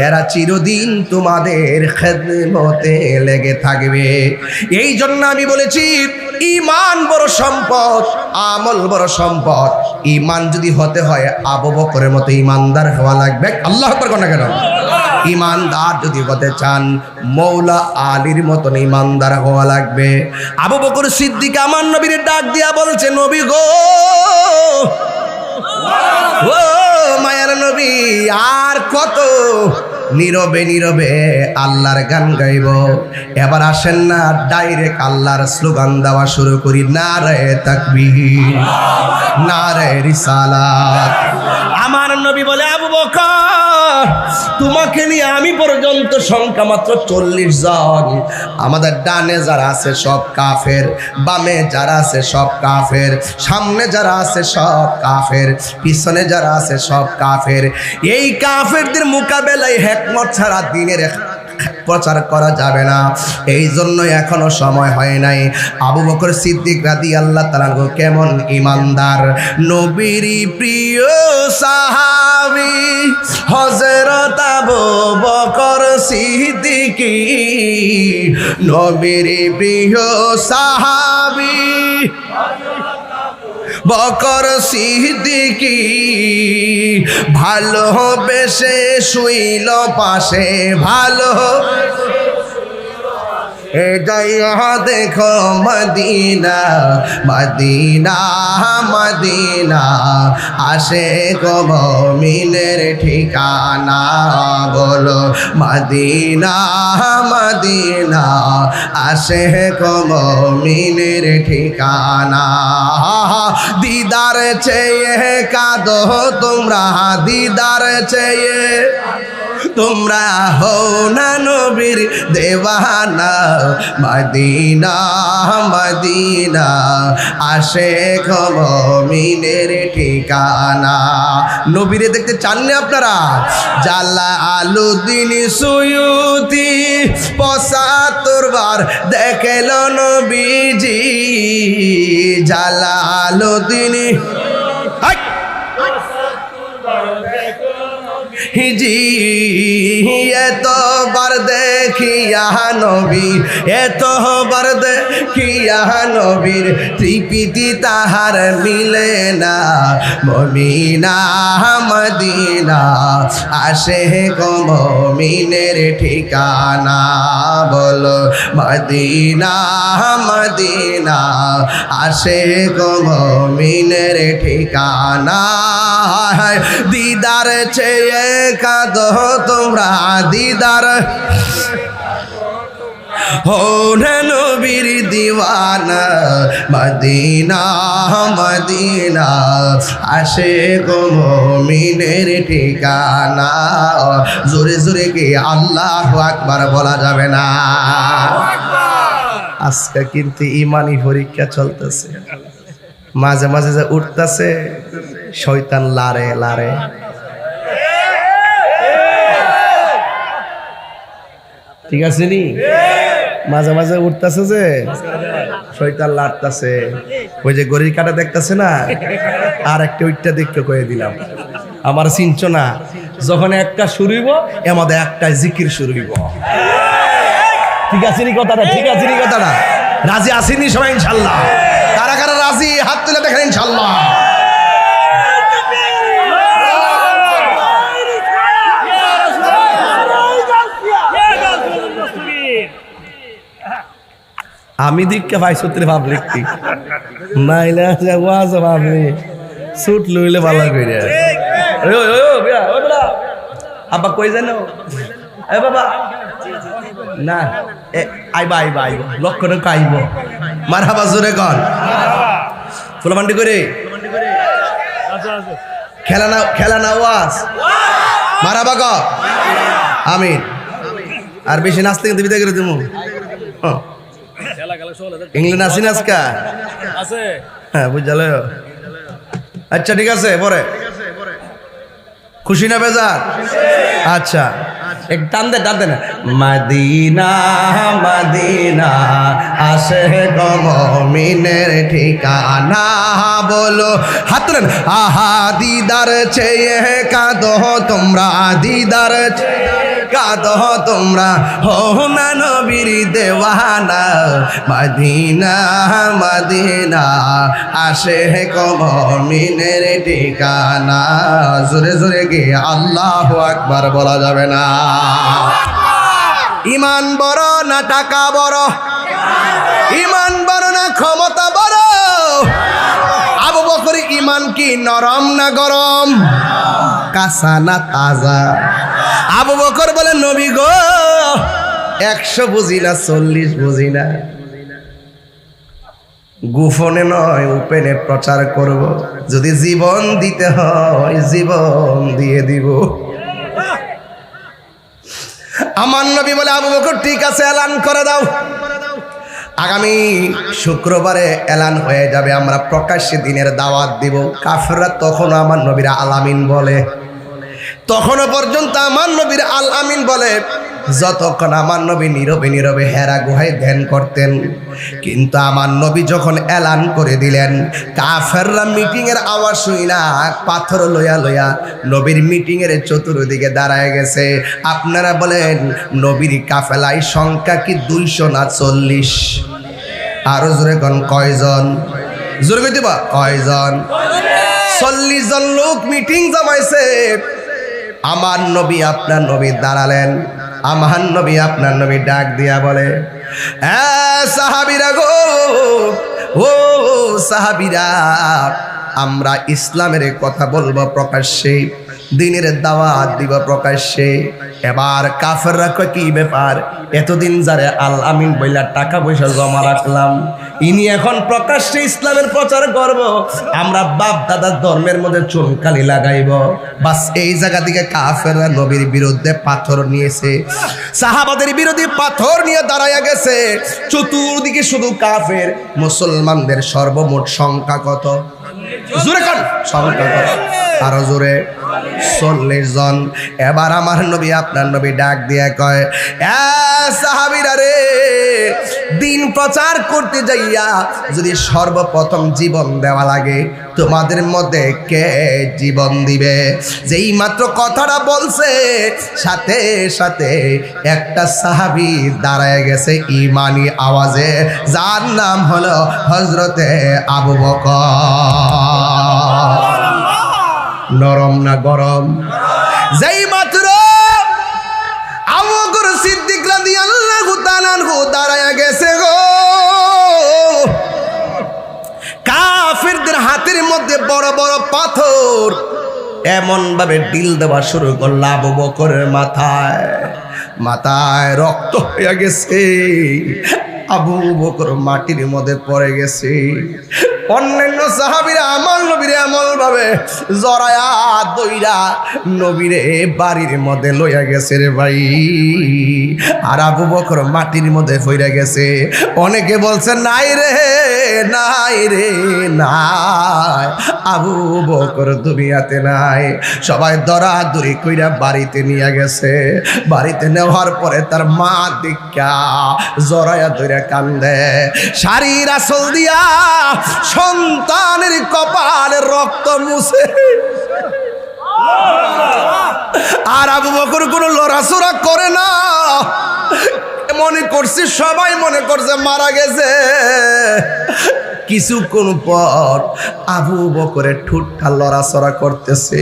এরা চিরদিন তোমাদের খেদমতে লেগে থাকবে। এই জন্য আমি বলেছি, ঈমান বড় সম্পদ, আমল বড় সম্পদ। ঈমান যদি হতে হয় আবু বকরের মতো ঈমানদার হওয়া লাগবে। আল্লাহু আকবার কোন কেন? ঈমানদার যদি হতে চান মৌলা আলীর মতন ঈমানদার হওয়া লাগবে। আবু বকর সিদ্দিক আমার নবীর ডাক দিয়া বলছে, নবী গো, ও মায়ার নবী, আর কত নীরবে নীরবে আল্লাহর গান গাইব? এবার আসেন না ডাইরেক্ট আল্লাহর স্লোগান দেওয়া শুরু করি, নারে তাকবীর, নারে রিসালাত। আমার নবী বলে, আবু বকর, তোমাকে নিয়ে আমি পর্যন্ত সংখ্যা মাত্র 40 জন। আমাদের ডানে যারা আছে সব কাফের, বামে যারা আছে সব কাফের, সামনে যারা আছে সব কাফের, পিছনে যারা আছে সব কাফের। এই কাফেরদের মোকাবেলায় হিকমত ছাড়া দ্বীনের প্রচার করা যাবে না। এই জন্য এখনো সময় হয় নাই। আবু বকর সিদ্দিক রাদিয়াল্লাহু তাআলা কেমন ঈমানদার, নবীর প্রিয় সাহাবী হযরত আবু বকর সিদ্দিক, নবীর প্রিয় সাহাবী বকর সিদ্দিক, ভালোবেসে শুইল পাশে, ভালো এ যাইয়া দেখো মদিনা, মদিনা মদিনা, আসে গো মুমিনের ঠিকানা, বলো মদিনা মদিনা, আসে গো মুমিনের ঠিকানা। দিদার চেয়ে কাঁদো তোমরা, দিদার চেয়ে তোমরা হও না নবীর দেওয়ানা, মদিনা মদিনা, আসে গো মুমিনের ঠিকানা। নবীরে দেখতে চাননি আপনারা? জালালউদ্দিন সুয়ুতি ৭৫ বার দেখল নবীজি, জালালউদ্দিন হিজি এতবার দেখিয়া নবী, এতবার দেখিয়া নবীর তৃপ্তি তাহার মিলে না, মুমিনা মদিনা, আসে গো মুমিনের ঠিকানা, বলো মদিনা মদিনা, আসে গো মুমিনের ঠিকানা। দিদার চেয়ে কাঁদো তোমরা, দিদার হো নবীর দিওয়ানা, মদিনা মদিনা, আসে গো মুমিনের ঠিকানা। জোরে জোরে কি আল্লাহু আকবার বলা যাবে না? আজকে কিন্তু ইমানি পরীক্ষা চলতেছে, মাঝে মাঝে যে উঠতেছে শয়তান লারে লারে। ঠিক আছে নি? মাঝে মাঝে উঠতেছে যে শয়তান লাড়তেছে, ওই যে গড়ির কাটা দেখতেছে না, আর একটা ওইটা দেখতে কয়ে দিলাম, আমার চিনছ না, যখন একটা শুরু হইব এমদের একটা জিকির শুরু হইব। ঠিক আছে নি কথাটা? ঠিক আছে নি কথাটা? রাজি আসেনি সবাই ইনশাল্লাহ? কারা কারা রাজি হাত তুলে দেখেন ইনশাল্লাহ? আমি দীক্ষা ভাই সূত্রে পাবলিক নাইলে ওয়াজ ভাবলি সুট লইলে ভালো করে আব্বা কই জানো এ বাবা না আইবা আইবা আইব লক্ষণ আইব মারহাবা জোরে কর ফুলমান্ডি করে খেলা না ওয়াজ মারহাবা ক আমিন আর বেশি নাচতে কিন্তু বিদায় করে দেবো ইংল্যান্ড আসি না আজকা হ্যাঁ বুঝাল আচ্ছা ঠিক আছে পরে খুশি না বেজার আচ্ছা এক টান দে না মদিনা মদিনা আসে গো মুমিনের ঠিকানা বলো হাত তুলেন আহা দিদার চেয়ে কাঁদো তোমরা দিদার কাঁদো তোমরা হো না নবীর দেওয়ানা মদিনা মদিনা আসে গো মুমিনের ঠিকানা জোরে জোরে গিয়ে আল্লাহু আকবার বলা যাবে না ইমান বড় না টাকা বড় ইমান বড় না ক্ষমতা বড় আবু বকর ইমান কি নরম না গরম কাঁচা না তাজা আবু বকর বলে নবী গো 100 বুঝি না 40 বুঝি না গোপনে নয় ওপেনে প্রচার করব যদি জীবন দিতে হয় জীবন দিয়ে দিব আমার নবী বলে আবু বকর ঠিক আছে এলান করে দাও আগামী শুক্রবারে এলান হয়ে যাবে আমরা প্রকাশ্যে দিনের দাওয়াত দিব কাফেররা তখন আমার নবীর আল আমিন বলে তখনও পর্যন্ত আমার নবীর আল আমিন বলে যতক্ষণ আমার নবী নীরবে নীরবে হেরা গুহায় ধ্যান করতেন কিন্তু আমার নবী যখন এলান করে দিলেন কাফেররা মিটিং এর আওয়াজ শুই না পাথর লইয়া লইয়া নবীর মিটিং এর চতুর্দিকে দাঁড়ায় গেছে আপনারা বলেন নবীর কাফেলায় সংখ্যা কি 200 না 40 আরো জোরে কোন কয়জন জোরে কইতে বা কয়জন 40 জন লোক মিটিং জমাইছে আমার নবী আপনার নবী দাঁড়ালেন আমার নবী আপনার নবী ডাক দিয়া বলে সাহাবীরা গো ও সাহাবীরা আমরা ইসলামের কথা বলবো প্রকাশ্যে দিনের দাওয়াত দিব প্রকাশ্যে এবার কাফেররা কয় কি ব্যাপার এতদিন যারে আল আমিন বইলা টাকা পয়সা জমা রাখলাম ইনি এখন প্রকাশ্যে ইসলামের প্রচার করব আমরা বাপ দাদার ধর্মের মধ্যে চুনকালি লাগাইব বাস এই জায়গা থেকে কাফেররা নবীর বিরুদ্ধে পাথর নিয়েছে সাহাবাদের বিরুদ্ধে পাথর নিয়ে দাঁড়ায়া গেছে চতুর্দিকে শুধু কাফের মুসলমানদের সর্বমোট সংখ্যা কত জোরে কোন সংখ্যা কত আরো জোরে 40 জন এবার আমার নবী আপনার নবী ডাক দিয়ে কয় সাহাবীরা রে দিন প্রচার করতে যাইয়া যদি সর্বপ্রথম জীবন দেওয়া লাগে তোমাদের মধ্যে কে জীবন দিবে যেই মাত্র কথাটা বলছে সাথে সাথে একটা সাহাবী দাঁড়ায় গেছে ঈমানি আওয়াজে যার নাম হলো হযরতে আবু বকর নরম না গরম যেই মাত্র আবু বকর সিদ্দিক রাদিয়াল্লাহু তাআলা দাঁড়ায়া গেছে গো কাফিরদের হাতের মধ্যে বড় বড় পাথর এমন ভাবে ডিল দেওয়া শুরু করল আবু বকরের মাথায় রক্ত হয়ে গেছে আবু বকর মাটির মধ্যে পড়ে গেছে অন্যান্য সাহাবীরা আমার নবীরে এমন ভাবে জড়ায়া দইরা নবীরে বাড়ির মধ্যে লইয়া গেছে রে ভাই আর আবু বকর মাটির মধ্যে পড়ে গেছে অনেকে বলছে নাই রে নাই আবু বকর দুনিয়াতে নাই সবাই দরাদরি কইরা বাড়িতে নিয়ে গেছে বাড়িতে নেওয়ার পরে তার মা দেখা জড়ায়া দইরা কান্দে শাড়ির আঁচল দিয়া সন্তানের কপালে রক্ত মুছে আর আবু বকর কোনো লড়াচড়া করে না মনে করছে সবাই মনে করছে মারা গেছে কিছুক্ষণ পর আবু বকরের ঠোঁটটা লড়াচড়া করতেছে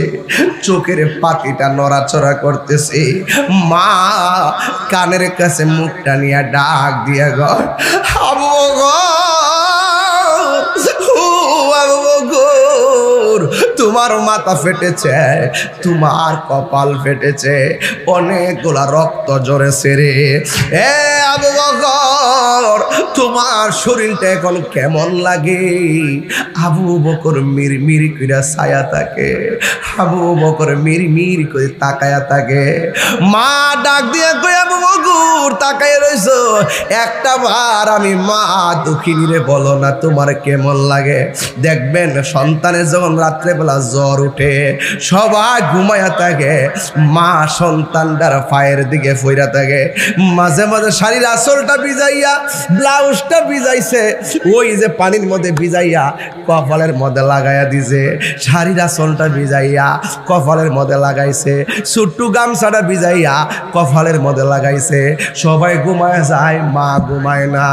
চোখের পাতিটা নড়াচড়া করতেছে মা কানের কাছে মুখটা নিয়ে ডাক দিয়া গো আবু বকর তোমার মাথা ফেটেছে, তোমার কপাল ফেটেছে, অনেকগুলা রক্ত ঝরেছে রে। এ আবু বকর, তোমার শরীরটা এখন কেমন লাগে? আবু বকর মিরমির করে ছায়া থাকে, আবু বকর মিরমির করে তাকায়া থাকে। মা ডাক দিয়া কই, আবু বকর তাকায় রইছো, একটা বার আমি মা দুঃখিনী রে বলো না তোমার কেমন লাগে? দেখবেন সন্তানের যখন রাত্রেবেলা জ্বর উঠে সবাই ঘুমায়া থাকে, মা সন্তানটার পায়ের দিকে ফইরা থাকে, মাঝে মাঝে শাড়ির আঁচলটা ভিজাইয়া ব্লাউজটা ভিজাইছে ওই যে পানির মধ্যে ভিজাইয়া কপালের মধ্যে লাগাইয়া দিছে, শাড়ির আঁচলটা ভিজাইয়া কপালের মধ্যে লাগাইছে, ছোট্ট গামছাটা ভিজাইয়া কপালের মধ্যে লাগাইছে। সবাই ঘুমায় যায়, মা ঘুমায় না,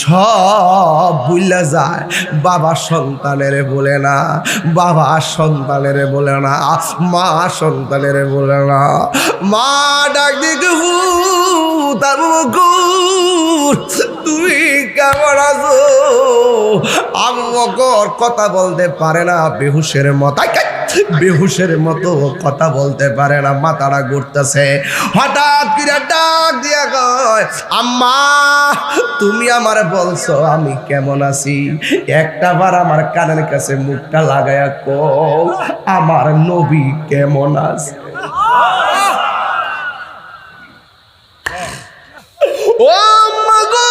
সব ভুলে যায়। বাবা সন্তানের বলে না, বাবা সন্তানের বলে না, মা সন্তানের বলে না। মা ডাক দিকে তুমি কেমন আছো? আবু বকর কথা বলতে পারে না, বেহুশের মতো বেহুশের মতো কথা বলতে পারে না, মাথাটা ঘুরতেছে। হঠাৎ করে ডাক দিয়া কয়, আম্মা তুমি আমার বলছো আমি কেমন আছি? একটা বার আমার কানের কাছে মুখটা লাগায়া কও আমার নবী কেমন আছে? ও আম্মা গো,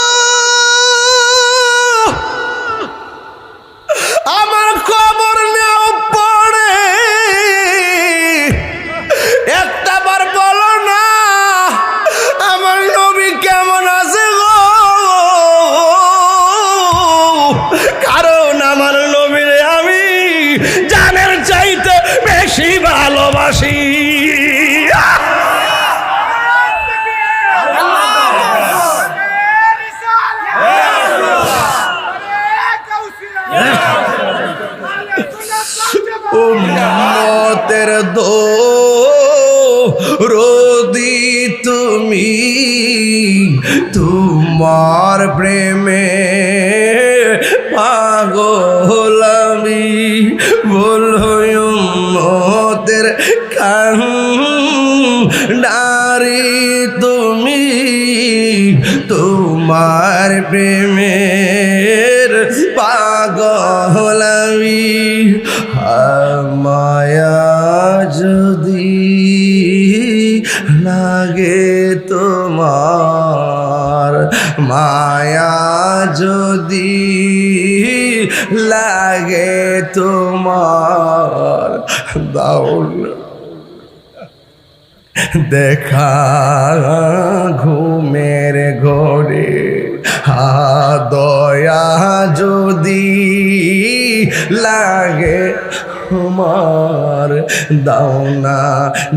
আমার খবর নেও পড়ে, একটা বার বলো না আমার নবী কেমন আছে গো, কারণ আমার নবীরে আমি জানের চাইতে বেশি ভালোবাসি। উম্মতের দরদি তুমি, তোমার প্রেমে পাগল আমি, বলো উম্মতের কান্ডারি তুমি, তোমার প্রেমের পাগল আমি। মায়া যদি লাগে তোমার, মায়া যদি লাগে তোমার, দাও দেখা ঘুমের ঘরে, দয়া যদি লাগে তোমার, দাও না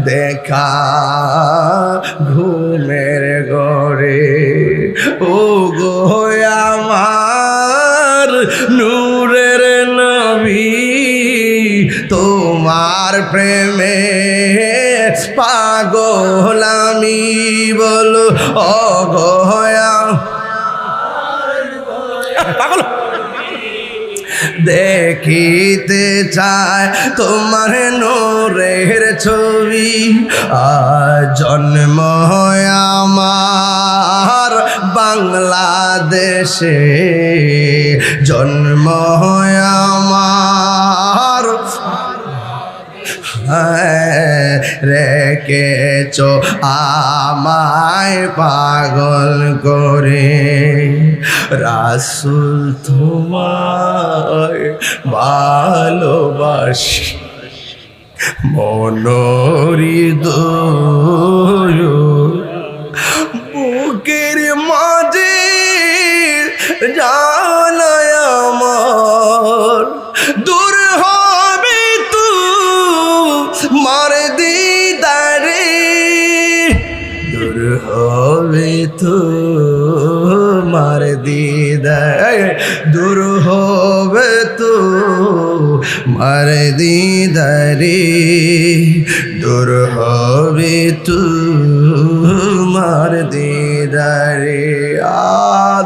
দেখা ঘুমের ঘরে। ও গো আমার নূরের নবী, তোমার প্রেমে পাগল আমি, বলো ও গো পাগল। দেখিতে চায় তোমার নূরের ছবি, জন্ম আমার বাংলাদেশে, জন্ম আমার রেখেছ আমায় পাগল করে, রাসূল তোমায় ভালোবাসি মনোহৃদয়, বুকের মাঝে জানায় আমার, দূর হবে তু মার দিদারে, দূর হবে তু মার দিদারে, দূর হবে তু মার দিদারে, দূর হবে তু মার দিদারে,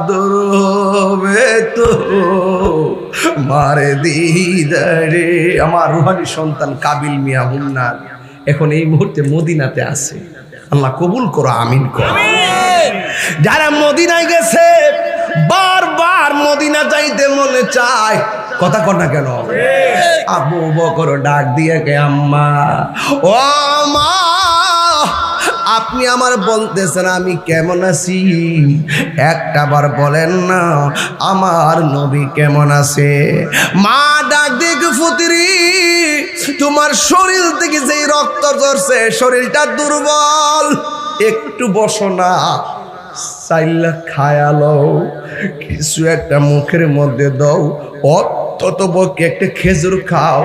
দূর হবে তু মারে দিদারে। আমার রুহানি সন্তান কাবিল মিয়া হুন্নার এখন এই মুহূর্তে মদিনাতে আছে। আল্লাহ কবুল করো, আমিন করো। যারা মদিনায় গেছে বারবার মদিনা যাইতে মনে চায়, কথা কর না কেন? আবু বকর ডাক দিয়ে কে আম্মা, ও মা, আপনি আমার বলতেছেন আমি কেমন আছি, একটা বার বলেন না আমার নবী কেমন আছে? মা ডাক দিয়ে ফুতিরি, তোমার শরীর থেকে যেই রক্ত ঝরছে শরীরটা দুর্বল, একটু বসো না, চাইলা খায়ালো, কিছু একটা মুখের মধ্যে দাও, অন্তত পক্ষে একটা খেজুর খাও,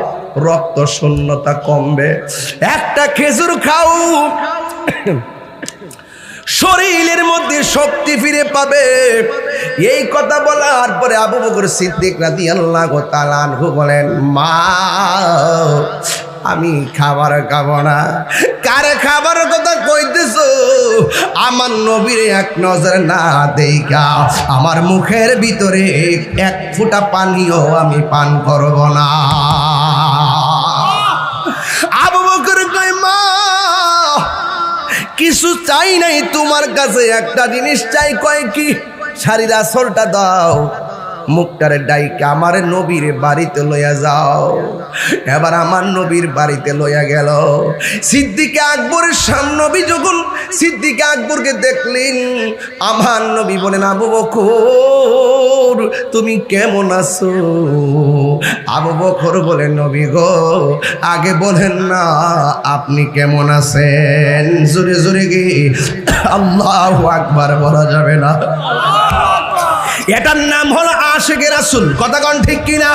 রক্ত শূন্যতা কমবে। একটা খেজুর খাও, শরীরের মধ্যে শক্তি ফিরে পাবে। এই কথা বলার পরে আবু বকর সিদ্দিক রাদিয়াল্লাহু তাআলা আনহু বলেন, মা আমি খাবার খাবো না। কারে খাবার কথা কইতেছো? আমার নবীর এক নজর না দেইখা আমার মুখের ভিতরে এক ফোঁটা পানিও আমি পান করব না। আবু বকর কয়, মা কিছু চাই নাই তোমার কাছে, একটা জিনিস চাই। কয় কি? শাড়ির আঁচলটা দাও, মুখটারে ডাইকা আমার নবীর বাড়িতে লইয়া যাও। এবার আমার নবীর বাড়িতে লইয়া গেল। সিদ্দিকে আকবরের সামনে নবী যখন সিদ্দিকে আকবরকে দেখলেন, আমার নবী বলেন, আবু বকর তুমি কেমন আছো? আবু বকর বলেন, নবী গো আগে বলেন না আপনি কেমন আছেন? জোরে জোরে কি আল্লাহু আকবার বলা যাবে না? এটার নাম হলো আশিকে রাসূল। কথা কোন ঠিক কিনা?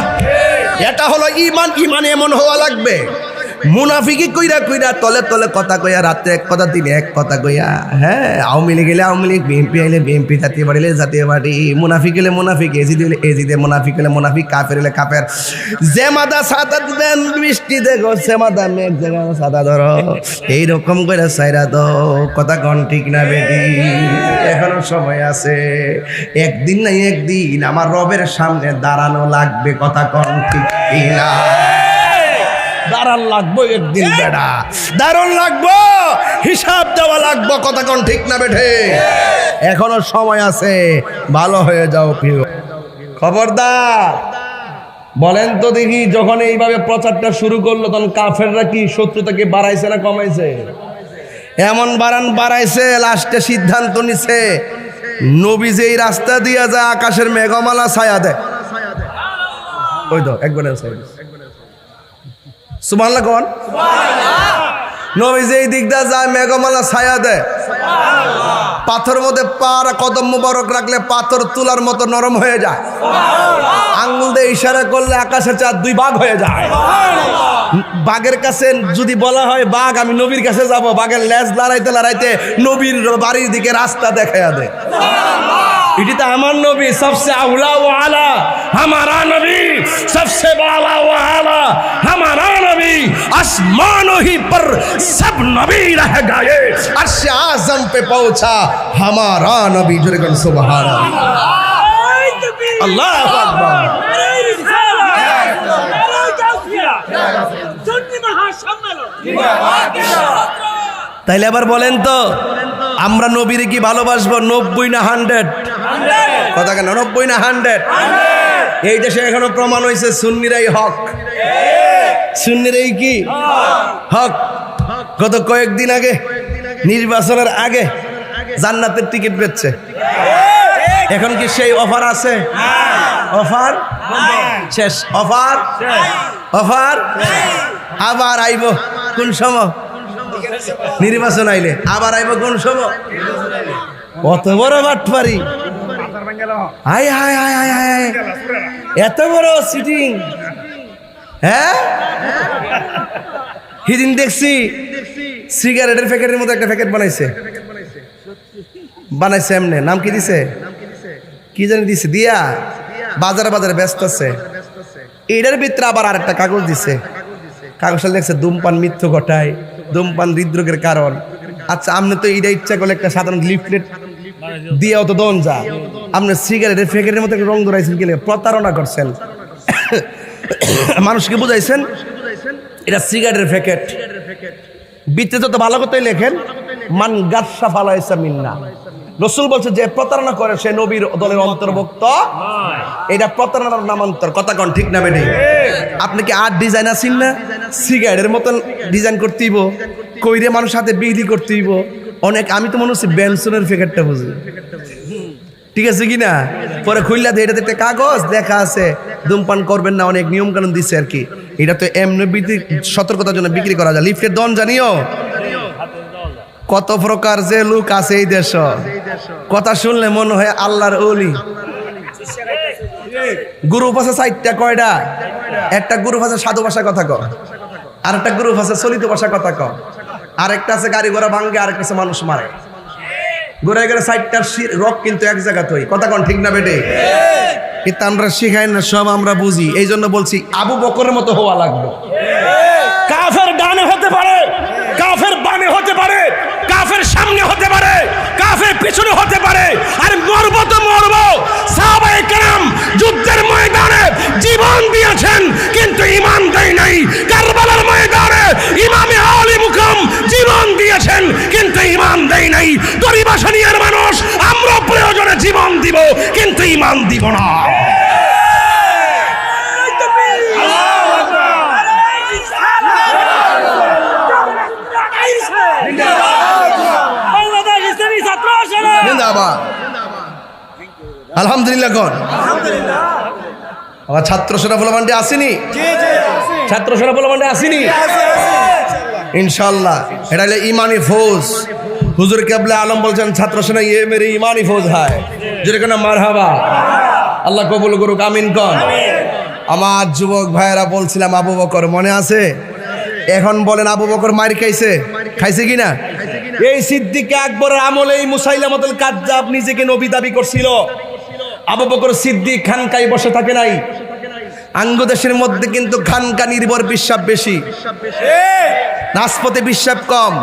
এটা হলো ঈমান। ঈমান এমন হওয়া লাগবে, মুনাফিকি কইরা কইরা তলে তলে কথা কইয়া, রাতে এক কথা দিনে এক কথা কইয়া। হ্যাঁ, আওয়ামী লীগ গেলে আওয়ামী লীগ, বিএনপি আইলে বিএনপি, জাতীয় পার্টি হলে জাতীয় পার্টি, মুনাফিক হলে মুনাফিক, এজিদি হলে এজিদে, মুনাফিক হলে মুনাফিক, কাফের হলে কাফের। জেমাদা সাদা দিবেন, বৃষ্টি দেখো সেমাদা মেঘ দেখো সাদা ধরো, এইরকম করে সাইরা দাও। কথা কোন ঠিক না বেটি? এখনো সময় আছে, একদিন না একদিন আমার রবের সামনে দাঁড়ানো লাগবে। কথা কোন ঠিক কিনা? দাঁড়ান লাগবো একদিন, বেড়া দাঁড়ান লাগবো, হিসাব দেওয়া লাগবো। কথা কোন ঠিক না বেঠে? এখনো সময় আছে, ভালো হয়ে যাও প্রিয়। খবরদার বলেন তো দেখি, যখন এইভাবে প্রচারটা শুরু করলো তখন কাফেররা কি শত্রুতাকে বাড়াইছে না কমাইছে? এমন বাড়াইছে, লাস্টে সিদ্ধান্ত নিছে নবী যেই রাস্তা দিয়া যায় আকাশের মেঘমালা ছায়া দেয়। ওই তো একবার সুবহানাল্লাহ কোন? নবী যেই দিক দিয়ে যায় মেঘমালা ছায়া দেয়। পাথর মধ্যে কদম মুবারক রাখলে পাথর তুলার মতো নরম হয়ে যায়। আঙ্গুল দিয়ে ইশারা করলে আকাশের চাঁদ দুই ভাগ হয়ে যায়। বাঘের কাছে যদি বলা হয় বাঘ আমি নবীর কাছে যাব, বাঘের লেজ লড়াইতে লড়াইতে নবীর বাড়ির দিকে রাস্তা দেখাইয়া দেয়। এটি তো আমার নবী, সবসে আউলা ও আলা हमारा नबी, सबसे बाला व आला हमारा नबी, आसमानों ही पर सब नबी रह गए, अर्श आज़म पे पहुंचा हमारा नबी। जुर्गन सुभान अल्लाह अकबर। তাইলে আবার বলেন তো আমরা নবীরে কি ভালোবাসবো? 90 না 100? কথা কেন 90 না 100? এই দেশে এখনো প্রমাণ হয়েছে সুন্নিরাই হক। সুন্নিরাই কি হক? গত কয়েকদিন আগে নির্বাচনের আগে জান্নাতের টিকিট বেচছে। এখন কি সেই অফার আছে? অফার শেষ, অফার অফার আবার আইব কোন সময়? নির্বাচন আইলে আবার আইব কোন সময়? কত বড় বাটপারি! High high high high high, এত বড় সিটিং! হ্যাঁ, সেদিন দেখছি সিগারেটের প্যাকেটের মতো একটা প্যাকেট বানাইছে এমনি, নাম কি দিছে? কি জানি দিছে, দিয়া বাজারে বাজারে ব্যস্ত আছে। এটার ভিতরে আবার আর একটা কাগজ দিছে, কাগজটা লেখছে ধূমপান মৃত্যু ঘটায়, ধূমপান হৃদরোগের কারণ। আচ্ছা, আপনি তো এইটা ইচ্ছা করলে একটা সাধারণ লিফলেট দিয়েও তো দন যা, আপনি সিগারেটের প্যাকেটের মতো রং ধরাইছেন, কি প্রতারণা করছেন। মানুষকে বুঝাইছেন এটা সিগারেটের প্যাকেট। বিতে তো ভালো কথাই লেখেন, মান গাসা ফালাইসা মিন্না। রাসূল বলছে যে প্রতারণা করে সে নবীর দলের অন্তর্ভুক্ত। এটা প্রতারণার নামান্তর। কথা কোন ঠিক না বেটি? আপনি কি আর্ট ডিজাইন আছেন না? সিগারেটের মতন ডিজাইন করতেইব, কইরে মানুষ হাতে বিক্রি করতেইব অনেক। আমি তো মনে হচ্ছে বেনসনের প্যাকেটটা বুঝি, ঠিক আছে কি না? পরে খুললা দিয়ে এটাতে একটা কাগজ দেখা আছে ধূমপান করবেন না, অনেক নিয়ম কানুন দিচ্ছে আর কি। এটা তো এমনি সতর্কতার জন্য বিক্রি করা যায়। লিফটের দন জানিও কত প্রকার যে লোক আছে এই দেশ। কথা শুনলে মনে হয় আল্লাহর ওলি। গ্রুপ আছে 4টা, কয়টা? একটা গ্রুপ আছে সাধু ভাষা কথা কয়, আর একটা গ্রুপ আছে চলিত ভাষা কথা কয়, আর একটা আছে গাড়ি ঘোড়া ভাঙ্গে, আর একটা আছে মানুষ মারে। ঘুরে গেলে 4টার রক কিন্তু এক জায়গাতেই। কথা কোন ঠিক না বেটে? কিন্তু আমরা শিখাই না, সব আমরা বুঝি। এই জন্য বলছি আবু বকরের মতো হওয়া লাগবে। কাফের ডানে হতে পারে, কাফের বামে হতে পারে, কাফের সামনে হতে পারে, কাফের পিছনে হতে পারে, আর মরব তো মরব। সাহাবায়ে কেরাম যুদ্ধের ময়দানে জীবন দিয়েছেন কিন্তু ঈমান দেয় নাই। কারবালার ময়দানে ইমামে আলী মুকাম জীবন দিয়েছেন কিন্তু ঈমান দেয় নাই। গরিবাসানিয়ার মানুষ আমরা প্রয়োজনে জীবন দিব কিন্তু ঈমান দিব না। আলহামদুলিল্লাহ কোন আমার ছাত্র সেনা বলবান্ডে আসেনি? ছাত্র সেনা বলবান্ডে আসেনি ইনশাআল্লাহ। এটা হলো ইমানি ফৌজ। হুজুর কেবলা আলম বলছেন ছাত্র সেনা ये मेरी ইমানি ফৌজ है। যেরকম মারহাবা, আল্লাহ কবুল করুক, আমিন কোন। আমার যুবক ভাইয়েরা বলছিলাম আবু বকর মনে আছে? এখন বলেন আবু বকর মার খাইছে? খাইছে কিনা? এই সিদ্দিক আকবরের আমলে এই মুসাইলামাতুল কাজ্জাব নিজেকে নবী দাবি করছিল। আবু বকর সিদ্দিক খানকায় বসে থাকে নাই। আঙ্গদেশের মধ্যে কিন্তু খানকা নির্ভর বিশ্বাস বেশি, রাজপথে বিশ্বাস কম।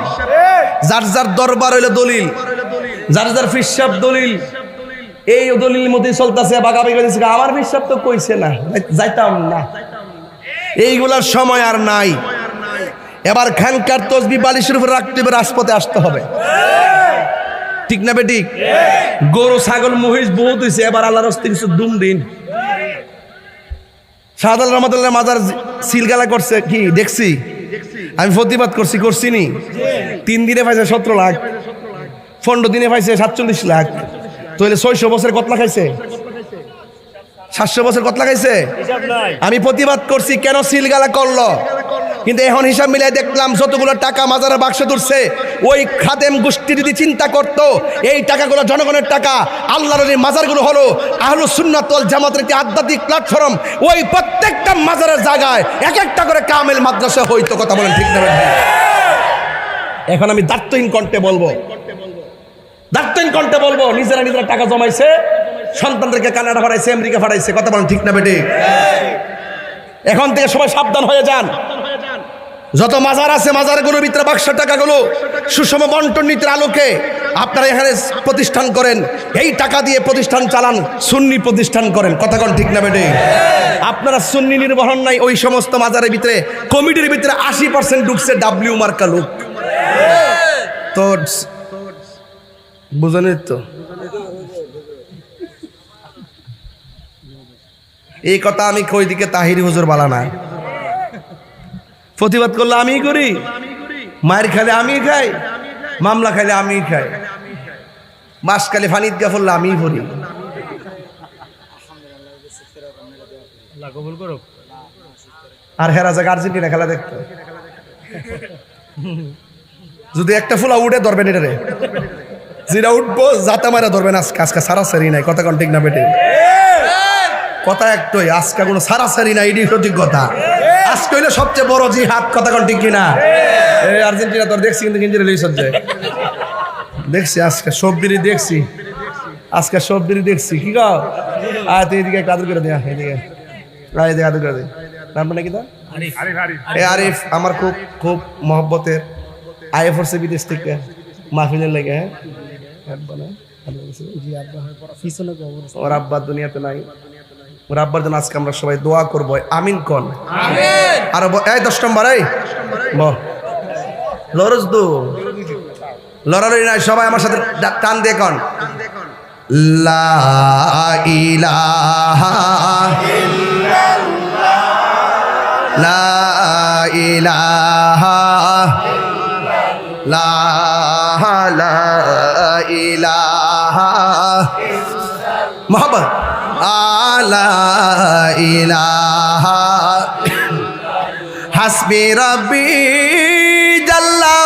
যার যার দরবার হইলো দলিল, যার যার ফিসাব দলিল। এই দলিল মধ্যে চলতেছে বাগাবাগি করতেছে। আমার বিশ্বাস তো কইছে না, যাইতাম না। এইগুলার সময় আর নাই। এবার খানকার তসবি বালিশের উপর রাখতে হবে, রাজপথে আসতে হবে। ঠিক না বেঠিক? গরু ছাগল মহিষ বহুত হয়েছে, এবার আল্লাহর হস্তে কিছু দুম দিন। শাহজালাল রহমাতুল্লাহ মাজার সিলগালা করছে কি দেখছি, আমি প্রতিবাদ করছি নি। 3 দিনে পাইছে 17 লাখ, 15 দিনে পাইছে 47 লাখ। তাহলে 600 বছর কত লাখ খাইছে? 700 বছর কত লাখ খাইছে? আমি প্রতিবাদ করছি কেন সিলগালা করলো, কিন্তু এখন হিসাব মিলাই দেখলাম যতগুলো টাকা মাজারের বাক্সে তুলছে, ওই খাদেম গোষ্ঠী যদি চিন্তা করতো এই টাকাগুলো জনগণের টাকা, আল্লাহর এই মাজারগুলো হলো আহলুস সুন্নাত ওয়াল জামাতের একটি আধ্যাত্মিক প্ল্যাটফর্ম। ওই প্রত্যেকটা মাজারের জায়গায় এক একটা করে কামেল মাদ্রাসা হইতো। কথা বলেন ঠিক না? এখন আমি দায়িত্বহীন কণ্ঠে বলবো, দায়িত্বহীন কণ্ঠে বলবো, নিজেরা টাকা জমাইছে, সন্তানদেরকে কানাডা পাঠাইছে, আমেরিকা পাঠাইছে। কথা বলেন ঠিক না বেটে? এখন থেকে সবাই সাবধান হয়ে যান। যত মাজার আছে মাজারগুলোর ভিতরে বাক্স টাকাগুলো সুষম বন্টন নীতির আলোকে আপনারা এখানে প্রতিষ্ঠান করেন। এই টাকা দিয়ে প্রতিষ্ঠান চালান, সুন্নি প্রতিষ্ঠান করেন। কথা কোন ঠিক না বেটে? আপনারা সুন্নি নির্বাহন নাই। ওই সমস্ত মাজারের ভিতরে কমিটির ভিতরে 80% ঢুকছে ডাব্লিউ মার্কা লোক। তো বুঝলেন তো? এই কথা আমি কই দিকে তাহিরি হুজুর বালা না। প্রতিবাদ করলে আমি করি, মায়ের খাইলে আমি খাই, মামলা খাইলে আমি খাই, মাস খাইলে ফানিদ গা ফেললে আমি ভরি। আর হেরা যাক আর্জেন্টিনা খেলা দেখতো, যদি একটা ফুলা উঠে ধরবেন এটারে, যেটা উঠবো যাতা মারা ধরবেন। আজকে আজকে সারাসারি নাই। কথা কোন ঠিক না বেটে? কথা একটাই, আজকে কোনো সারাসারি নাই, এটি সঠিক কথা। আজকে হইলে সবচেয়ে বড় জিহাদ। কথা কোন ঠিক কিনা? এই আর্জেন্টিনা তোর দেখছি কিন্তু ইঞ্জিরে লইছ দেখছি, আজকে সবদিনই দেখছি, আজকে সবদিনই দেখছি। কি গাও আর তুই এদিকে একটা আদর করে দেয়া, এদিকে এদিকে আদর করে দে। নামটা নাকি তো আরিফ, আমার খুব খুব মহব্বতের। আয়ে পড়ছে বিদেশ থেকে মাহফিলের লাগে। হ্যাঁ, ওর আব্বা দুনিয়াতে নাই, ওর আব্বার জন্য আজকে আমরা সবাই দোয়া করবো, আমিন কন। আমিন। আর এই 10 নম্বর এই লরজ দু লড়ালড়ি নাই, সবাই আমার সাথে টান দিয়ে কন, লা ইলাহা ইল্লাল্লাহ, লা ইলাহা লা ইলাহা মোহাম্মদ আলা ইলাহা হাসবি রব্বি জাল্লা